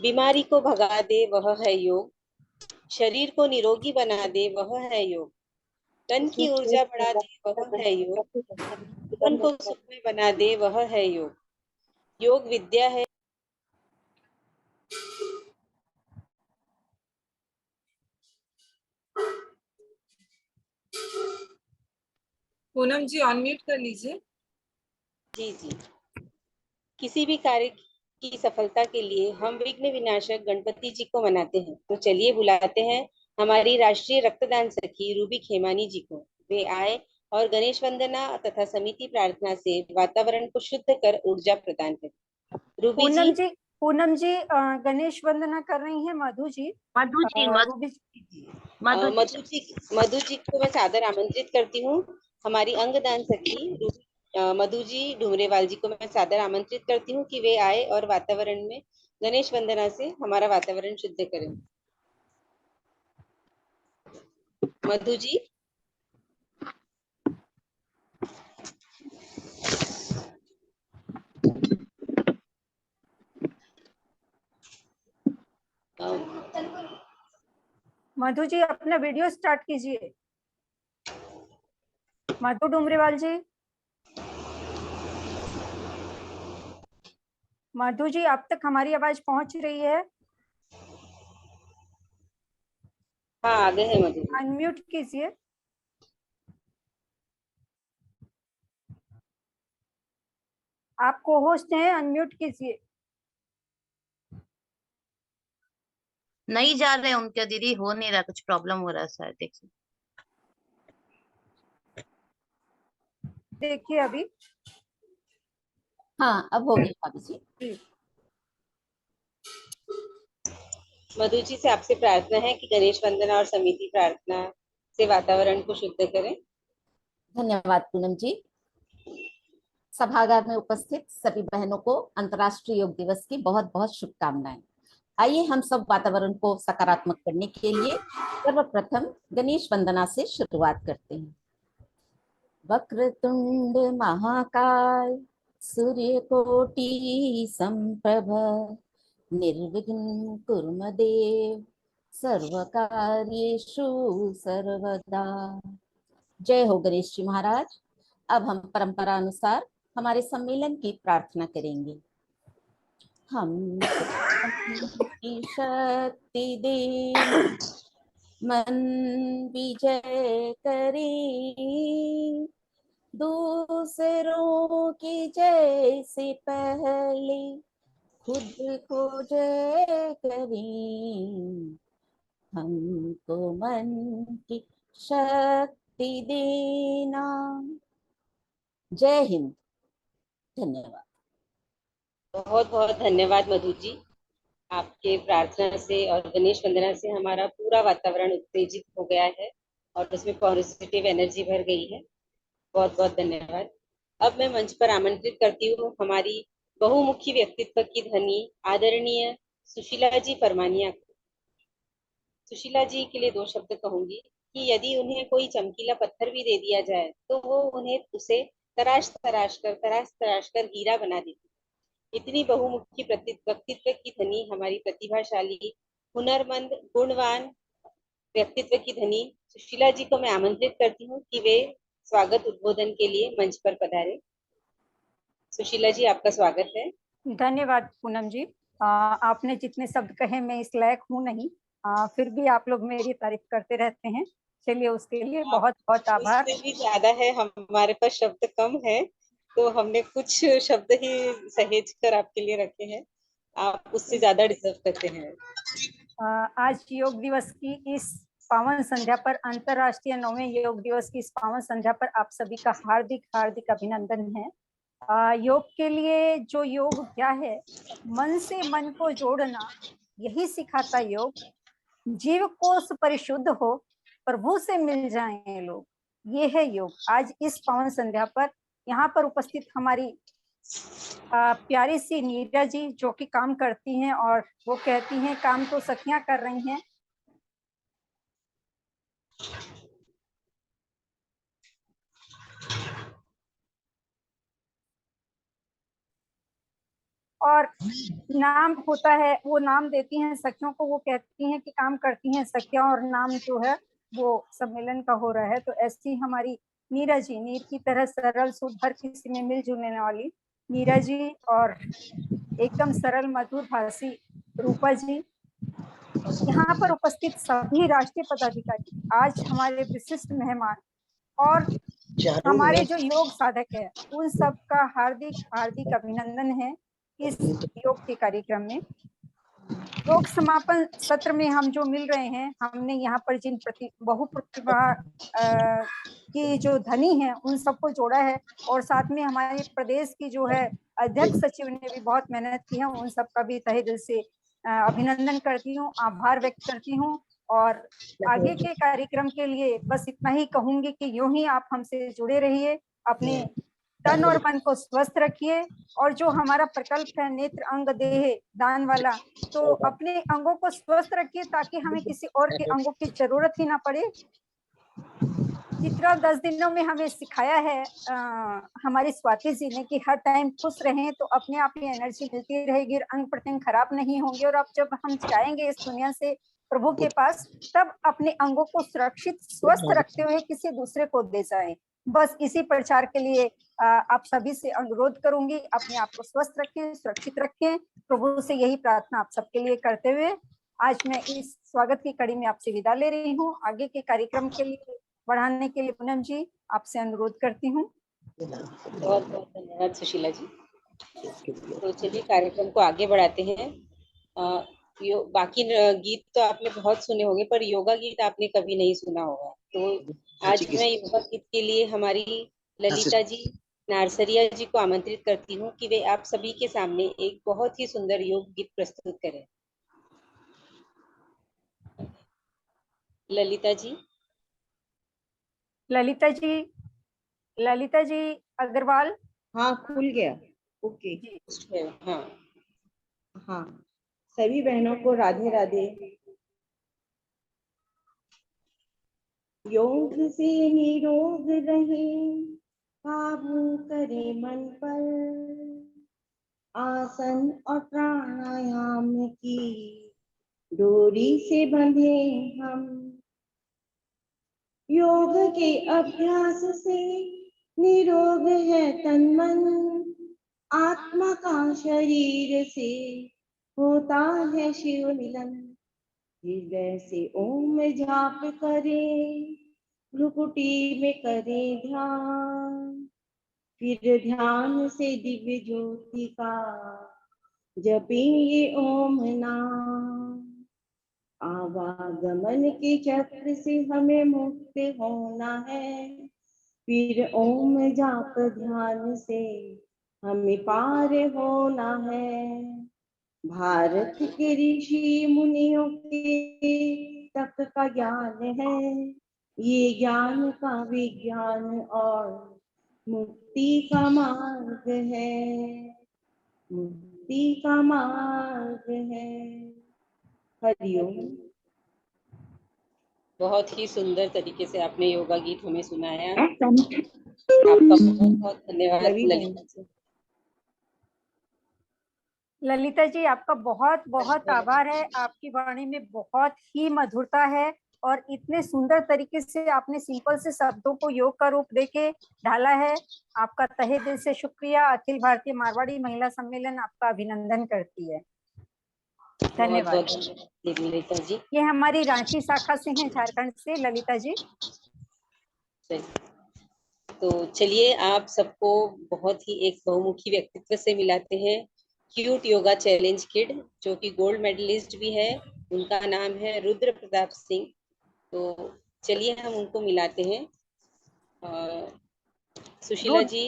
C: बीमारी को भगा दे वह है योग, शरीर को निरोगी बना दे वह है योग, तन की ऊर्जा बढ़ा दे वह है योग, जीवन को सुखमय बना दे वह है योग। योग विद्या है।
A: पूनम जी अनम्यूट कर लीजिए।
C: जी जी। किसी भी कार्य की सफलता के लिए हम विघ्न विनाशक गणपति जी को मनाते हैं। तो चलिए बुलाते हैं हमारी राष्ट्रीय रक्तदान सखी रूबी खेमानी जी को। वे आए और गणेश वंदना तथा समिति प्रार्थना से वातावरण को शुद्ध कर ऊर्जा प्रदान करें। रूबी जी।
B: पूनम जी गणेश वंदना कर रही हैं मधु जी।
C: मधु जी को मैं सादर आमंत्रित करती हूँ। हमारी अंगदान सखी मधु जी ढूमरेवाल जी को मैं सादर आमंत्रित करती हूँ कि वे आए और वातावरण में गणेश वंदना से हमारा वातावरण शुद्ध करें। मधु जी।
B: मधु जी अपना वीडियो स्टार्ट कीजिए। मधु डुमरेवाल जी, मधु जी आप तक हमारी आवाज पहुंच रही है?
C: हाँ, आगे है मधु जी।
B: अनम्यूट कीजिए। आप को होस्ट हैं, अनम्यूट कीजिए।
D: नहीं जा रहे उनके दीदी, हो नहीं रहा, कुछ प्रॉब्लम हो रहा है शायद, देखिए।
B: देखिए अभी।
E: हाँ, अब हो गया भाभी जी।
C: मधु जी से आपसे प्रार्थना है कि गणेश वंदना और समिति प्रार्थना से वातावरण को शुद्ध करें।
E: धन्यवाद पूनम जी। सभागार में उपस्थित सभी बहनों को अंतर्राष्ट्रीय योग दिवस की बहुत बहुत शुभकामनाएं। आइए हम सब वातावरण को सकारात्मक करने के लिए सर्वप्रथम गणेश वंदना से शुरुआत करते हैं। वक्रतुंड महाकाय सूर्यकोटि संप्रभ निर्विघ्नं कुरु मे देव सर्वकार्येषु सर्वदा। जय हो गणेश जी महाराज। अब हम परंपरा अनुसार हमारे सम्मेलन की प्रार्थना करेंगे। हम की शक्ति दे मन विजय करें, दूसरों की जैसे पहले खुद को जय करें। हमको मन की शक्ति देना। जय हिंद। धन्यवाद।
C: बहुत बहुत धन्यवाद मधु जी। आपके प्रार्थना से और गणेश वंदना से हमारा पूरा वातावरण उत्तेजित हो गया है और उसमें पॉजिटिव एनर्जी भर गई है। बहुत बहुत धन्यवाद। अब मैं मंच पर आमंत्रित करती हूँ हमारी बहुमुखी व्यक्तित्व की धनी आदरणीय सुशीला जी परमानिया को। सुशीला जी के लिए 2 शब्द कहूंगी कि यदि उन्हें कोई चमकीला पत्थर भी दे दिया जाए तो वो उन्हें उसे तराश तराश कर हीरा बना देती। इतनी बहुमुखी व्यक्तित्व की धनी हमारी प्रतिभाशाली, हुनरमंद, गुणवान व्यक्तित्व की धनी सुशीला जी को मैं आमंत्रित करती हूँ कि वे स्वागत उद्बोधन के लिए मंच पर पधारे। सुशीला जी, आपका स्वागत है।
B: धन्यवाद पूनम जी। आपने जितने शब्द कहे मैं इस लायक हूँ नहीं, फिर भी आप लोग मेरी तारीफ करते रहते हैं। चलिए उसके लिए बहुत बहुत आभार।
C: उससे भी ज्यादा है, हमारे पास शब्द कम है तो हमने कुछ शब्द ही सहेज कर आपके लिए रखे हैं। आप उससे ज्यादा डिजर्व करते हैं।
B: आज योग दिवस की इस पावन संध्या पर, अंतर्राष्ट्रीय 9वें योग दिवस की इस पावन संध्या पर आप सभी का हार्दिक हार्दिक अभिनंदन है। योग के लिए जो योग क्या है, मन से मन को जोड़ना, यही सिखाता योग। जीव कोष परिशुद्ध हो, प्रभु से मिल जाएं लोग, ये है योग। आज इस पावन संध्या पर यहाँ पर उपस्थित हमारी प्यारी सी नीरा जी जो कि काम करती हैं, और वो कहती हैं काम तो सखियां कर रही हैं। और नाम होता है, वो नाम देती हैं सखियों को, वो कहती हैं कि काम करती हैं सखियां, और नाम जो है वो सम्मेलन का हो रहा है। तो ऐसी हमारी नीरा जी, नीर की तरह सरल शुद्ध, हर किसी में मिल जुलने वाली नीरा जी, और एकदम सरल मधुर भाषी रूपा जी, यहाँ पर उपस्थित सभी राष्ट्रीय पदाधिकारी, आज हमारे विशिष्ट मेहमान, और हमारे जो योग साधक है, उन सब का हार्दिक हार्दिक अभिनंदन है इस योग के कार्यक्रम में। योग समापन सत्र में हम जो मिल रहे हैं, हमने यहाँ पर जिन बहुप्रतिभा की जो धनी है उन सबको जोड़ा है, और साथ में हमारे प्रदेश की जो है अध्यक्ष सचिव ने भी बहुत मेहनत की है। उन सबका भी तहे दिल से अभिनंदन करती हूँ, आभार व्यक्त करती हूँ। और आगे के कार्यक्रम के लिए बस इतना ही कहूंगी कि यूं ही आप हमसे जुड़े रहिए, अपने तन और मन को स्वस्थ रखिए, और जो हमारा प्रकल्प है नेत्र अंग देह दान वाला, तो अपने अंगों को स्वस्थ रखिए ताकि हमें किसी और के अंगों की जरूरत ही ना पड़े। जितना 10 दिनों में हमें सिखाया है हमारी स्वाति जी ने कि हर टाइम खुश रहें तो अपने आप ही एनर्जी मिलती रहेगी, अंग प्रत्यंग खराब नहीं होंगे, और अब जब हम जाएंगे इस दुनिया से प्रभु के पास, तब अपने अंगों को सुरक्षित स्वस्थ रखते हुए किसी दूसरे को दे जाएं। बस इसी प्रचार के लिए आप सभी से अनुरोध करूंगी, अपने आप को स्वस्थ रखें, सुरक्षित रखें, प्रभु से यही प्रार्थना आप सबके लिए करते हुए आज मैं इस स्वागत की कड़ी में आपसे विदा ले रही हूँ। आगे के कार्यक्रम के लिए बढ़ाने के लिए पूनम जी आपसे अनुरोध करती हूँ।
C: बहुत बहुत धन्यवाद सुशीला जी। तो चलिए कार्यक्रम को आगे बढ़ाते हैं। बाकी गीत तो आपने बहुत सुने होंगे, पर योगा गीत आपने कभी नहीं सुना होगा। तो आज मैं योगा गीत के लिए हमारी ललिता जी नारसरिया जी को आमंत्रित करती हूँ कि वे आप सभी के सामने एक बहुत ही सुंदर योग गीत प्रस्तुत करें। ललिता जी।
B: ललिता जी अग्रवाल।
F: हाँ, खुल गया। ओके।
C: हाँ
F: हाँ, सभी बहनों को राधे राधे। योग से निरोग रहे, काबू करे मन पर, आसन और प्राणायाम की डोरी से बंधे हम। योग के अभ्यास से निरोग है तन मन, आत्मा का शरीर से होता है शिव मिलन। हृदय से ओम जाप करे, भ्रुकुटी में करे ध्यान, फिर ध्यान से दिव्य ज्योति का जपेंगे ओम नाम। आवागमन के चक्र से हमें मुक्त होना है, फिर ओम जाप ध्यान से हमें पार होना है। भारत के ऋषि मुनियों के तप का ज्ञान है, ये ज्ञान का विज्ञान और मुक्ति का मार्ग है, मुक्ति का मार्ग है। हरिओम।
C: बहुत ही सुंदर तरीके से आपने योगा गीत हमें सुनाया। आपका बहुत बहुत धन्यवाद ललिता जी।
B: ललिता जी आपका बहुत बहुत आभार है। आपकी वाणी में बहुत ही मधुरता है और इतने सुंदर तरीके से आपने सिंपल से शब्दों को योग का रूप देके ढाला है। आपका तहे दिल से शुक्रिया। अखिल भारतीय मारवाड़ी महिला सम्मेलन आपका अभिनंदन करती है। धन्यवाद
C: ललिता जी।
B: ये हमारी रांची शाखा से हैं, झारखंड से ललिता जी।
C: तो चलिए आप सबको बहुत ही एक बहुमुखी व्यक्तित्व से मिलाते हैं। क्यूट योगा चैलेंज किड जो कि गोल्ड मेडलिस्ट भी है, उनका नाम है रुद्र प्रताप सिंह। तो चलिए हम उनको मिलाते हैं। सुशीला जी।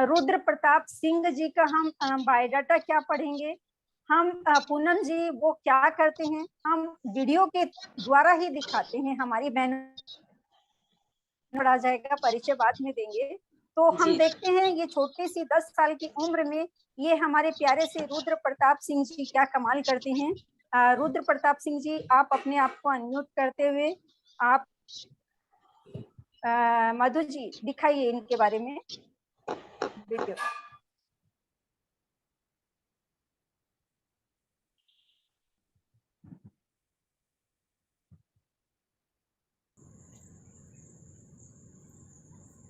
B: रुद्र प्रताप सिंह जी का हम बायोडाटा क्या पढ़ेंगे? हम पूनम जी वो क्या करते हैं हम वीडियो के द्वारा ही दिखाते हैं। हमारी बहन आ जाएगा, परिचय बाद में देंगे। तो हम देखते हैं ये छोटी सी 10 साल की उम्र में ये हमारे प्यारे से रुद्र प्रताप सिंह जी क्या कमाल करते हैं। रुद्र प्रताप सिंह जी आप अपने आप को अनम्यूट करते हुए आप मधु जी दिखाइए इनके बारे में वीडियो।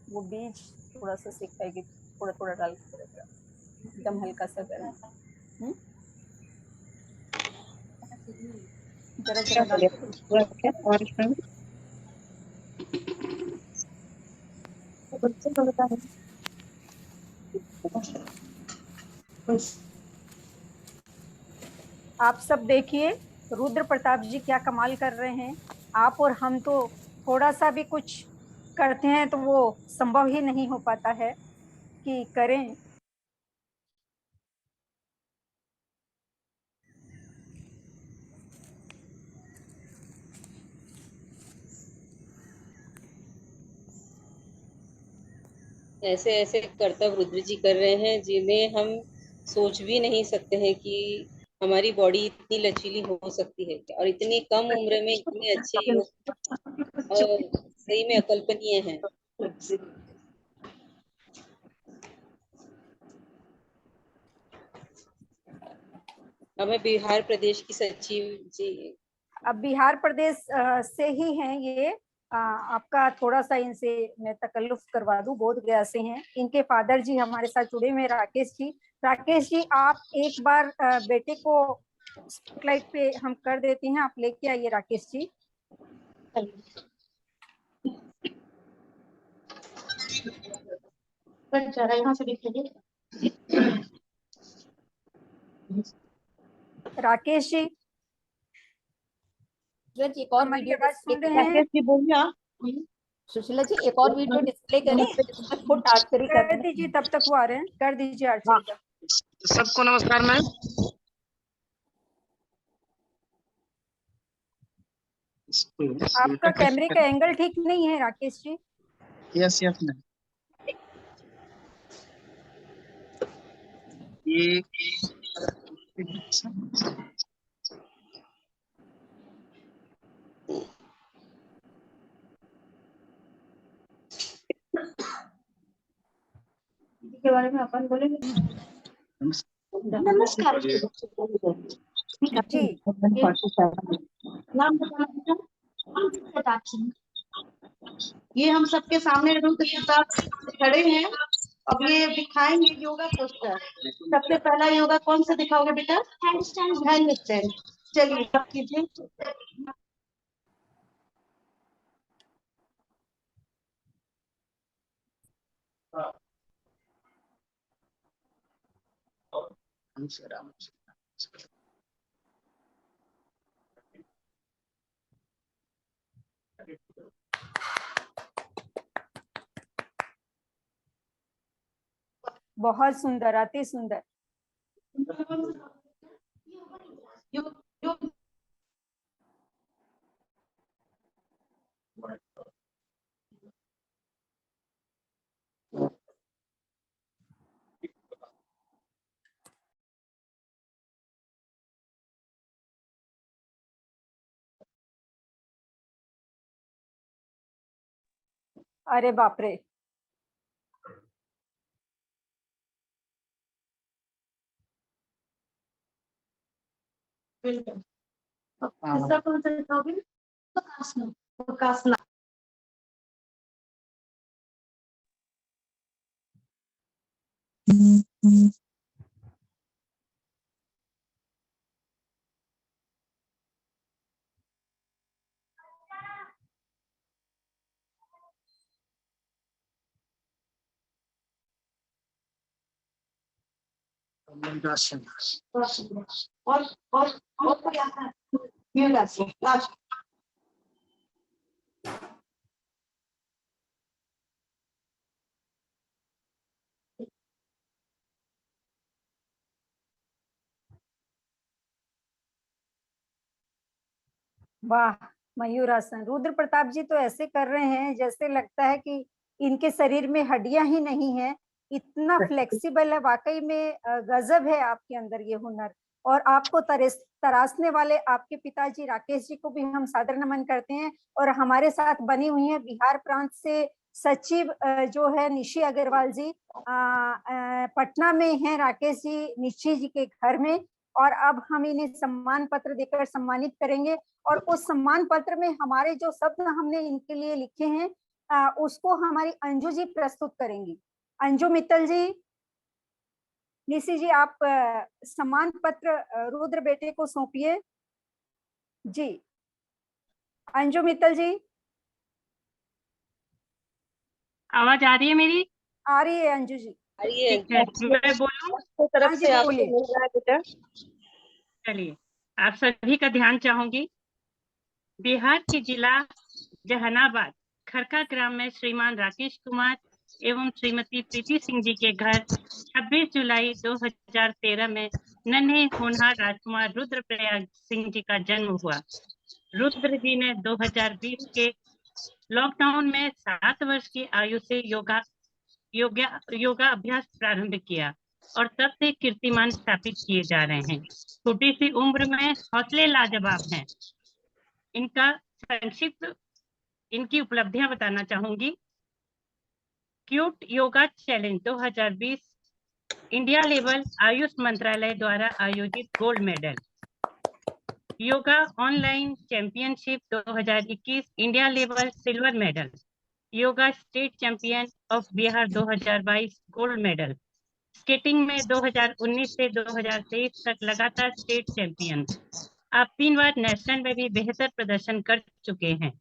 B: वो बीज थोड़ा सा सिखाएगी, थोड़ा थोड़ा डाल के एकदम हल्का सा करना। जरा जरा डाल आप सब देखिए रुद्र प्रताप जी क्या कमाल कर रहे हैं। आप और हम तो थोड़ा सा भी कुछ करते हैं तो वो संभव ही नहीं हो पाता है कि करें।
C: ऐसे ऐसे कर्तव्य रुद्र जी कर रहे हैं जिन्हें हम सोच भी नहीं सकते हैं कि हमारी बॉडी इतनी लचीली हो सकती है और इतनी कम उम्र में इतने अच्छे योग सही में अकल्पनीय है। अब मैं बिहार प्रदेश की सचिव जी।
B: अब बिहार प्रदेश से ही हैं ये। आपका थोड़ा सा इनसे मैं तकल्लुफ करवा दूं, बोध गया से हैं। इनके फादर जी हमारे साथ जुड़े हुए हैं, राकेश जी। राकेश जी, आप एक बार बेटे को स्पॉटलाइट पे हम कर देते हैं, आप लेके आइए राकेश जी। राकेश जी,
E: सुशीला जी एक और
B: हमारी
E: वीडियो
B: आवाज
E: डिस्प्ले
B: सुन रहे हैं?
G: राकेश जी बोलिए आप।
E: सुशीला जी एक और वीडियो डिस्प्ले करें जिसमें फुट आर्चरी
B: कर
E: करने
B: दीजिए, तब तक वो आ रहे हैं, कर दीजिए आर्चरी का।
G: सबको नमस्कार मैम।
B: आपका कैमरे का एंगल ठीक नहीं है Rakesh ji.
G: Yes yes ma'am. ये के बारे में अपन बोलेंगे। नमस्कार
B: जी,
G: नाम बताना बेटा। ये हम सबके सामने रुद्र प्रताप खड़े हैं। अब ये दिखाएंगे योगा पोस्टर। सबसे पहला योगा कौन सा दिखाओगे बेटा? Hand stand. हैंड स्टैंड, चलिए आप कीजिए।
B: बहुत सुंदर, अति सुंदर। अरे बाप रे,
G: तीसरा कौन सा दिखाओगे? प्रकाशना। और कोई आता है? योगासन लास्ट।
B: वाह। मयूरासन, रुद्र प्रताप जी तो ऐसे कर रहे हैं जैसे लगता है कि इनके शरीर में हड्डियां ही नहीं है, इतना फ्लेक्सिबल है। वाकई में गजब है आपके अंदर ये हुनर। और आपको तराशने वाले आपके पिताजी राकेश जी को भी हम सादर नमन करते हैं। और हमारे साथ बनी हुई है बिहार प्रांत से सचिव जो है निशी अग्रवाल जी, पटना में हैं राकेश जी निशी जी के घर में। और अब हम इन्हें सम्मान पत्र देकर सम्मानित करेंगे। और उस सम्मान पत्र में हमारे जो शब्द हमने इनके लिए लिखे हैं उसको हमारी अंजू जी प्रस्तुत करेंगी। अंजू मित्तल जी, निशी जी, आप सम्मान पत्र रुद्र बेटे को सौंपिए जी। अंजू मित्तल जी,
H: आवाज आ रही है मेरी?
B: आ रही है अंजू जी।
H: ठीक है, मैं बोलूं?
C: तरफ
B: हाँ जी,
C: से आपको
B: बोलिए।
C: मिल रहा है बेटा।
H: चलिए, आप सभी का ध्यान चाहूंगी। बिहार के जिला जहानाबाद खरका ग्राम में श्रीमान राकेश कुमार एवं श्रीमती प्रीति सिंह जी के घर 26 जुलाई 2013 में नन्हे होनहार राजकुमार रुद्रप्रयाग सिंह जी का जन्म हुआ। रुद्र जी ने 2020 के लॉकडाउन में 7 वर्ष की आयु से योगा अभ्यास प्रारंभ किया और तब से कीर्तिमान स्थापित किए जा रहे हैं। छोटी सी उम्र में हौसले लाजवाब हैं। इनका संक्षिप्त इनकी उपलब्धियां बताना चाहूंगी। Cute yoga challenge 2020 India level Ayush मंत्रालय द्वारा आयोजित gold medal. Yoga online championship 2021 India level silver medal. Yoga state champion of Bihar 2022 gold medal. Skating में 2019 से 2023 तक लगातार स्टेट चैंपियन। आप 3 बार नेशनल में भी बेहतर प्रदर्शन कर चुके हैं।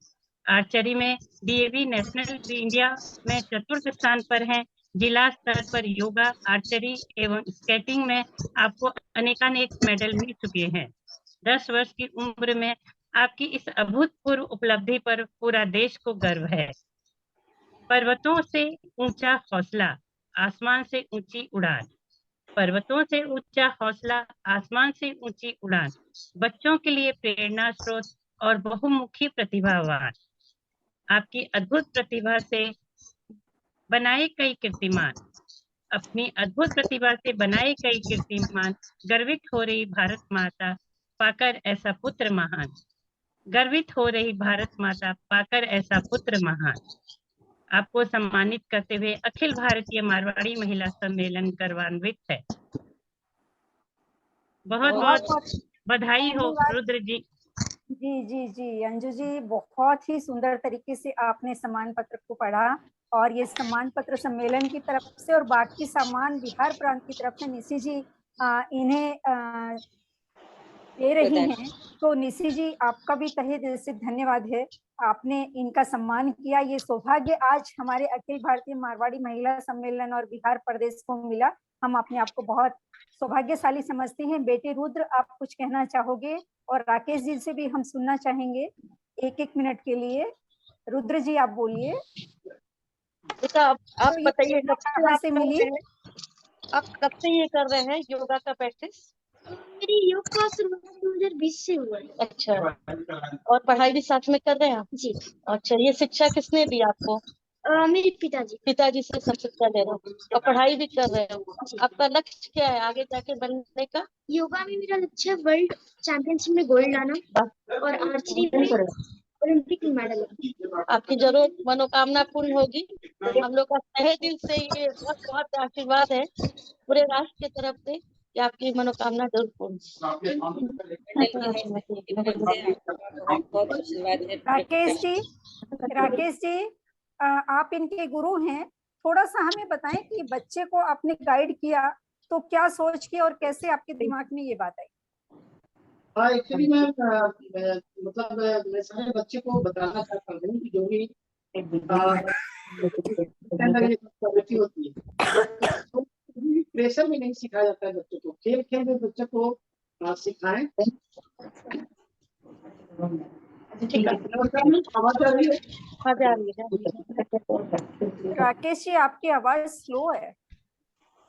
H: आर्चरी में डीएवी नेशनल इंडिया में चतुर्थ स्थान पर हैं। जिला स्तर पर योगा, आर्चरी एवं स्केटिंग में आपको अनेकानेक मेडल मिल चुके हैं। 10 वर्ष की उम्र में आपकी इस अभूतपूर्व उपलब्धि पर पूरा देश को गर्व है। पर्वतों से ऊंचा हौसला, आसमान से ऊंची उड़ान। पर्वतों से ऊंचा हौसला, आसमान से ऊंची उड़ान। बच्चों के लिए प्रेरणा स्रोत और बहुमुखी प्रतिभावान। आपकी अद्भुत प्रतिभा से बनाए कई कीर्तिमान। अपनी अद्भुत प्रतिभा से बनाए कई कीर्तिमान। गर्वित हो रही भारत माता पाकर ऐसा पुत्र महान। गर्वित हो रही भारत माता पाकर ऐसा पुत्र महान। आपको सम्मानित करते हुए अखिल भारतीय मारवाड़ी महिला सम्मेलन गौरवान्वित है। बहुत बहुत बधाई हो रुद्र जी।
B: जी जी जी अंजू जी, बहुत ही सुंदर तरीके से आपने सम्मान पत्र को पढ़ा और ये सम्मान पत्र सम्मेलन की तरफ से और बाकी सम्मान बिहार प्रांत की तरफ से निशी जी इन्हें दे रही हैं। तो निशी जी, आपका भी तहे दिल से धन्यवाद है, आपने इनका सम्मान किया। ये सौभाग्य आज हमारे अखिल भारतीय मारवाड़ी महिला सम्मेलन और बिहार प्रदेश को मिला। हम अपने आप को बहुत सौभाग्यशाली समझते हैं। बेटे रुद्र, आप कुछ कहना चाहोगे? और राकेश जी से भी हम सुनना चाहेंगे 1-1 मिनट के लिए। रुद्र जी, आप बोलिए।
G: आप
B: तो
G: बताइए,
B: कहाँ से मिली?
G: आप कब से ये कर रहे हैं योगा का प्रैक्टिस?
I: मेरी योग का शुरुआत 2020 से हुआ है।
G: अच्छा, और पढ़ाई भी साथ में कर रहे हैं आप?
I: जी।
G: अच्छा, ये शिक्षा किसने दी आपको?
I: मेरे पिताजी।
G: पिताजी से सब शिक्षा ले रहे हो और पढ़ाई भी कर रहे हो। आपका लक्ष्य क्या है आगे जाके बनने का?
I: योगा में मेरा लक्ष्य है वर्ल्ड चैंपियनशिप में गोल्ड लाना और आर्चरी में ओलंपिक मेडल।
G: आपकी जरूर मनोकामना पूर्ण होगी। हम लोग का तहे दिल से ये बहुत बहुत आशीर्वाद है पूरे राष्ट्र की तरफ से कि आपकी मनोकामना जरूर पूर्ण।
B: राकेश जी, आप इनके गुरु हैं, थोड़ा सा हमें बताएं कि बच्चे को आपने गाइड किया तो क्या सोच के और कैसे आपके दिमाग में ये बात आई?
J: एक्चुअली मैं मतलब मैं सारे बच्चे को बताना चाहता हूँ कि जो भी प्रवृत्ति होती है तो प्रेशर में नहीं सिखाया जाता है बच्चों को। खेल खेल में बच्चों को सिखाएं। ठीक है, आवाज आ रही है?
G: हाँ, जा रही है।
B: राकेश जी, आपकी आवाज स्लो है।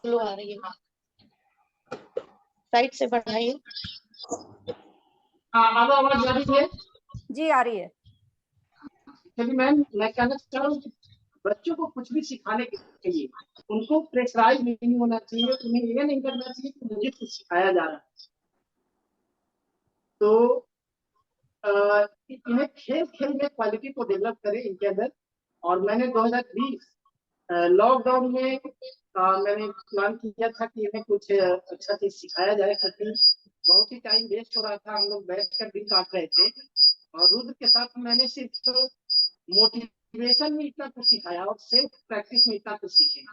G: स्लो आ रही है, साइड से बढ़ाइए।
J: आवाज आ रही है?
B: जी, आ रही है।
J: चलिए मैम, मैं कहना चाह रहा हूँ बच्चों को कुछ भी सिखाने के लिए उनको प्रेशराइज नहीं होना चाहिए। उन्हें ये नहीं करना चाहिए कि मुझे कुछ सिखाया जा रहा है। तो इन्हें खेल खेल में क्वालिटी को डेवलप करें इनके अंदर। और मैंने 2020 लॉकडाउन में मैंने प्लान किया था कि इन्हें कुछ अच्छा चीज सिखाया जाए, क्योंकि बहुत ही टाइम वेस्ट हो रहा था। हम लोग बैठ कर दिन काट रहे थे और रुद्र के साथ मैंने सिर्फ मोटिवेशन में इतना कुछ सिखाया और सेल्फ प्रैक्टिस में इतना कुछ सीखे।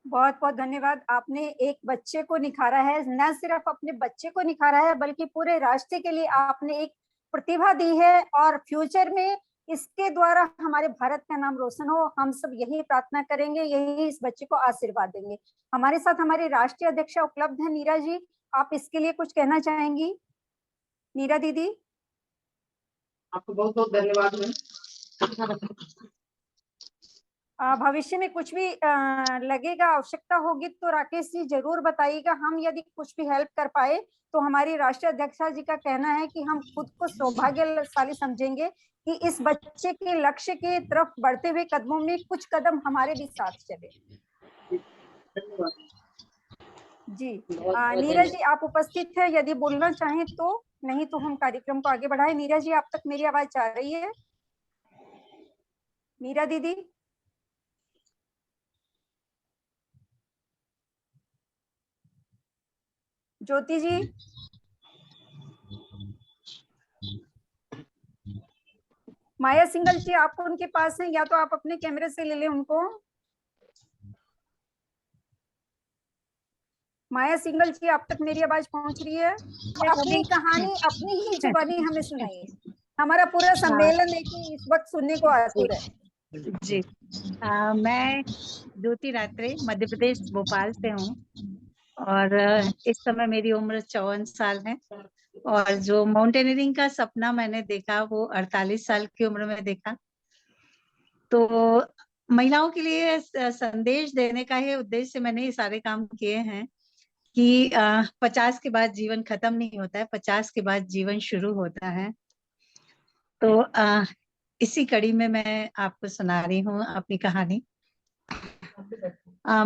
B: बहुत बहुत धन्यवाद। आपने एक बच्चे को निखारा है, न सिर्फ अपने बच्चे को निखारा है बल्कि पूरे राष्ट्र के लिए आपने एक प्रतिभा दी है और फ्यूचर में इसके द्वारा हमारे भारत का नाम रोशन हो। हम सब यही प्रार्थना करेंगे, यही इस बच्चे को आशीर्वाद देंगे। हमारे साथ हमारी राष्ट्रीय अध्यक्षा उपलब्ध है, नीरा जी, आप इसके लिए कुछ कहना चाहेंगी? नीरा दीदी।
J: आपको बहुत बहुत धन्यवाद।
B: भविष्य में कुछ भी लगेगा, आवश्यकता होगी तो राकेश जी जरूर बताइएगा। हम यदि कुछ भी हेल्प कर पाए तो हमारी राष्ट्रीय अध्यक्षा जी का कहना है कि हम खुद को सौभाग्यशाली समझेंगे कि इस बच्चे के लक्ष्य के तरफ बढ़ते हुए कदमों में कुछ कदम हमारे भी साथ चले। जी नीरज जी, आप उपस्थित है, यदि बोलना चाहें तो, नहीं तो हम कार्यक्रम को आगे बढ़ाएं। नीरज जी, आप तक मेरी आवाज आ रही है? मीरा दीदी, ज्योति जी, माया सिंगल जी, आप उनके पास हैं या तो आप अपने कैमरे से ले लें उनको। माया सिंगल जी, आप तक मेरी आवाज पहुंच रही है? अपनी कहानी अपनी ही जुबानी हमें सुनाइए। हमारा पूरा सम्मेलन है कि इस वक्त सुनने को आतुर है।
K: जी, मैं ज्योति रात्रे मध्य प्रदेश भोपाल से हूँ और इस समय मेरी उम्र 54 साल है और जो माउंटेनियरिंग का सपना मैंने देखा वो 48 साल की उम्र में देखा। तो महिलाओं के लिए संदेश देने का ही उद्देश्य से मैंने ये सारे काम किए हैं कि 50 के बाद जीवन खत्म नहीं होता है, 50 के बाद जीवन शुरू होता है। तो इसी कड़ी में मैं आपको सुना रही हूँ अपनी कहानी।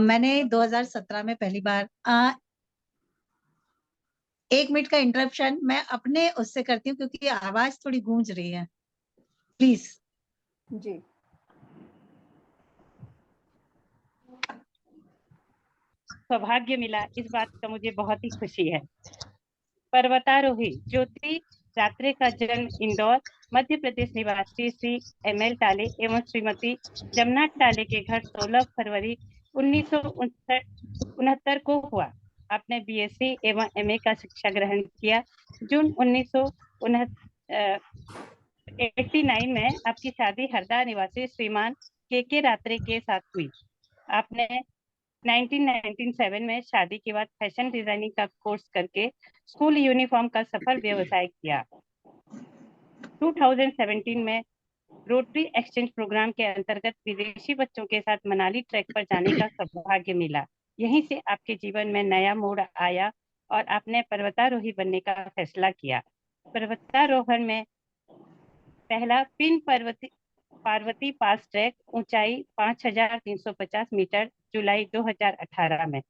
K: मैंने 2017 में पहली बार 1 मिनट का इंटरप्शन मैं अपने उससे करती हूँ क्योंकि आवाज थोड़ी गूंज रही है, प्लीज।
B: जी,
H: सौभाग्य मिला, इस बात का मुझे बहुत ही खुशी है। पर्वतारोही ज्योति रात्रे का जन्म इंदौर मध्य प्रदेश निवासी श्री ML टाले एवं श्रीमती जमुना टाले के घर 16 फरवरी 1969 को हुआ। आपने BSc एवं MA का शिक्षा ग्रहण किया। जून 1989 में आपकी शादी हरदा निवासी श्रीमान KK रात्रे के साथ हुई। आपने 1997 में शादी के बाद फैशन डिजाइनिंग का कोर्स करके स्कूल यूनिफॉर्म का सफल व्यवसाय किया। 2017 में रोटरी एक्सचेंज प्रोग्राम के अंतर्गत विदेशी बच्चों के साथ मनाली ट्रैक पर जाने का सौभाग्य मिला। यहीं से आपके जीवन में नया मोड़ आया और आपने पर्वतारोही बनने का फैसला किया। पर्वतारोहण में पहला पिन पार्वती पास ट्रैक, ऊंचाई 5350 मीटर, जुलाई 2018 में।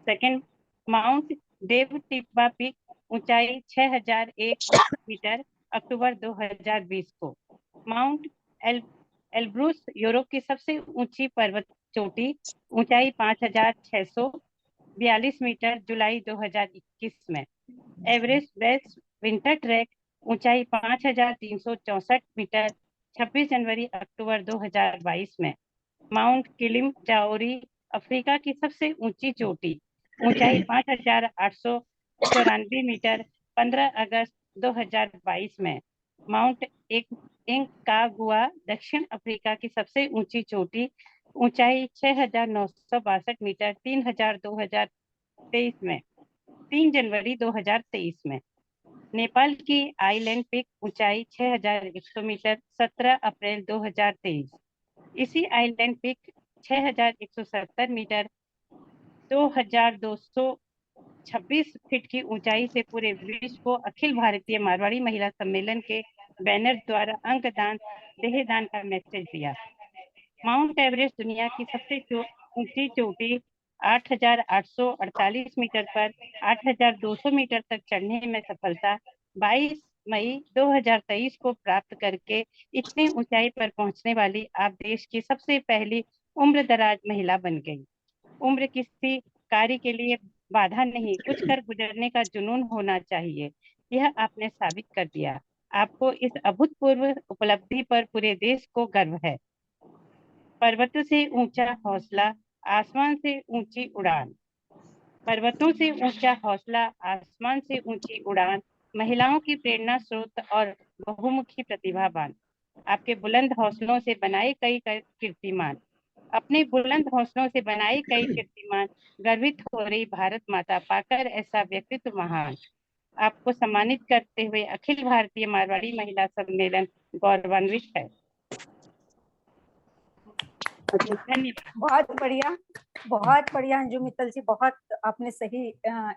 H: सेकंड, माउंट देव टिब्बा पीक, ऊंचाई 6001 मीटर, अक्टूबर 2020 को। माउंट एल्ब्रूस यूरोप की सबसे ऊंची पर्वत चोटी, ऊंचाई 5642 मीटर, जुलाई 2021 में। एवरेस्ट बेस विंटर ट्रैक, ऊंचाई 5364 मीटर, 26 जनवरी अक्टूबर 2022 में। माउंट किलिमंजारो अफ्रीका की सबसे ऊंची चोटी, ऊंचाई 5894 मीटर, 15 अगस्त 2022 में। माउंट इंकागुआ दक्षिण अफ्रीका की सबसे ऊंची चोटी, ऊंचाई 6962 मीटर, 3 जनवरी 2023 में। नेपाल की आइलैंड पिक, ऊंचाई 6100 मीटर, 17 अप्रैल 2023। इसी आइलैंड पिक 6170 मीटर, 2226 फीट की ऊंचाई से पूरे विश्व को अखिल भारतीय मारवाड़ी महिला सम्मेलन के बैनर द्वारा अंगदान देहदान का मैसेज दिया। माउंट एवरेस्ट दुनिया की सबसे ऊंची चोटी, 8848 मीटर पर 8200 मीटर तक चढ़ने में सफलता 22 मई 2023 को प्राप्त करके इतनी ऊंचाई पर पहुंचने वाली आप देश की सबसे पहली उम्रदराज महिला बन गई। उम्र किसी कार्य के लिए बाधा नहीं, कुछ कर गुजरने का जुनून होना चाहिए, यह आपने साबित कर दिया। आपको इस अभूतपूर्व उपलब्धि पर पूरे देश को गर्व है। पर्वतों से ऊंचा हौसला, आसमान से ऊंची उड़ान। पर्वतों से ऊंचा हौसला, आसमान से ऊंची उड़ान, महिलाओं की प्रेरणा स्रोत और बहुमुखी प्रतिभावान। आपके बुलंद हौसलों से बनाए कई कीर्तिमान, अपने बुलंद हौसलों से बनाए कई कीर्तिमान, गर्वित हो रही भारत माता पाकर ऐसा व्यक्तित्व महान। आपको सम्मानित करते हुए अखिल भारतीय मारवाड़ी महिला सम्मेलन गौरवान्वित है।
B: बहुत बढ़िया अंजू मित्तल जी, बहुत आपने सही इनका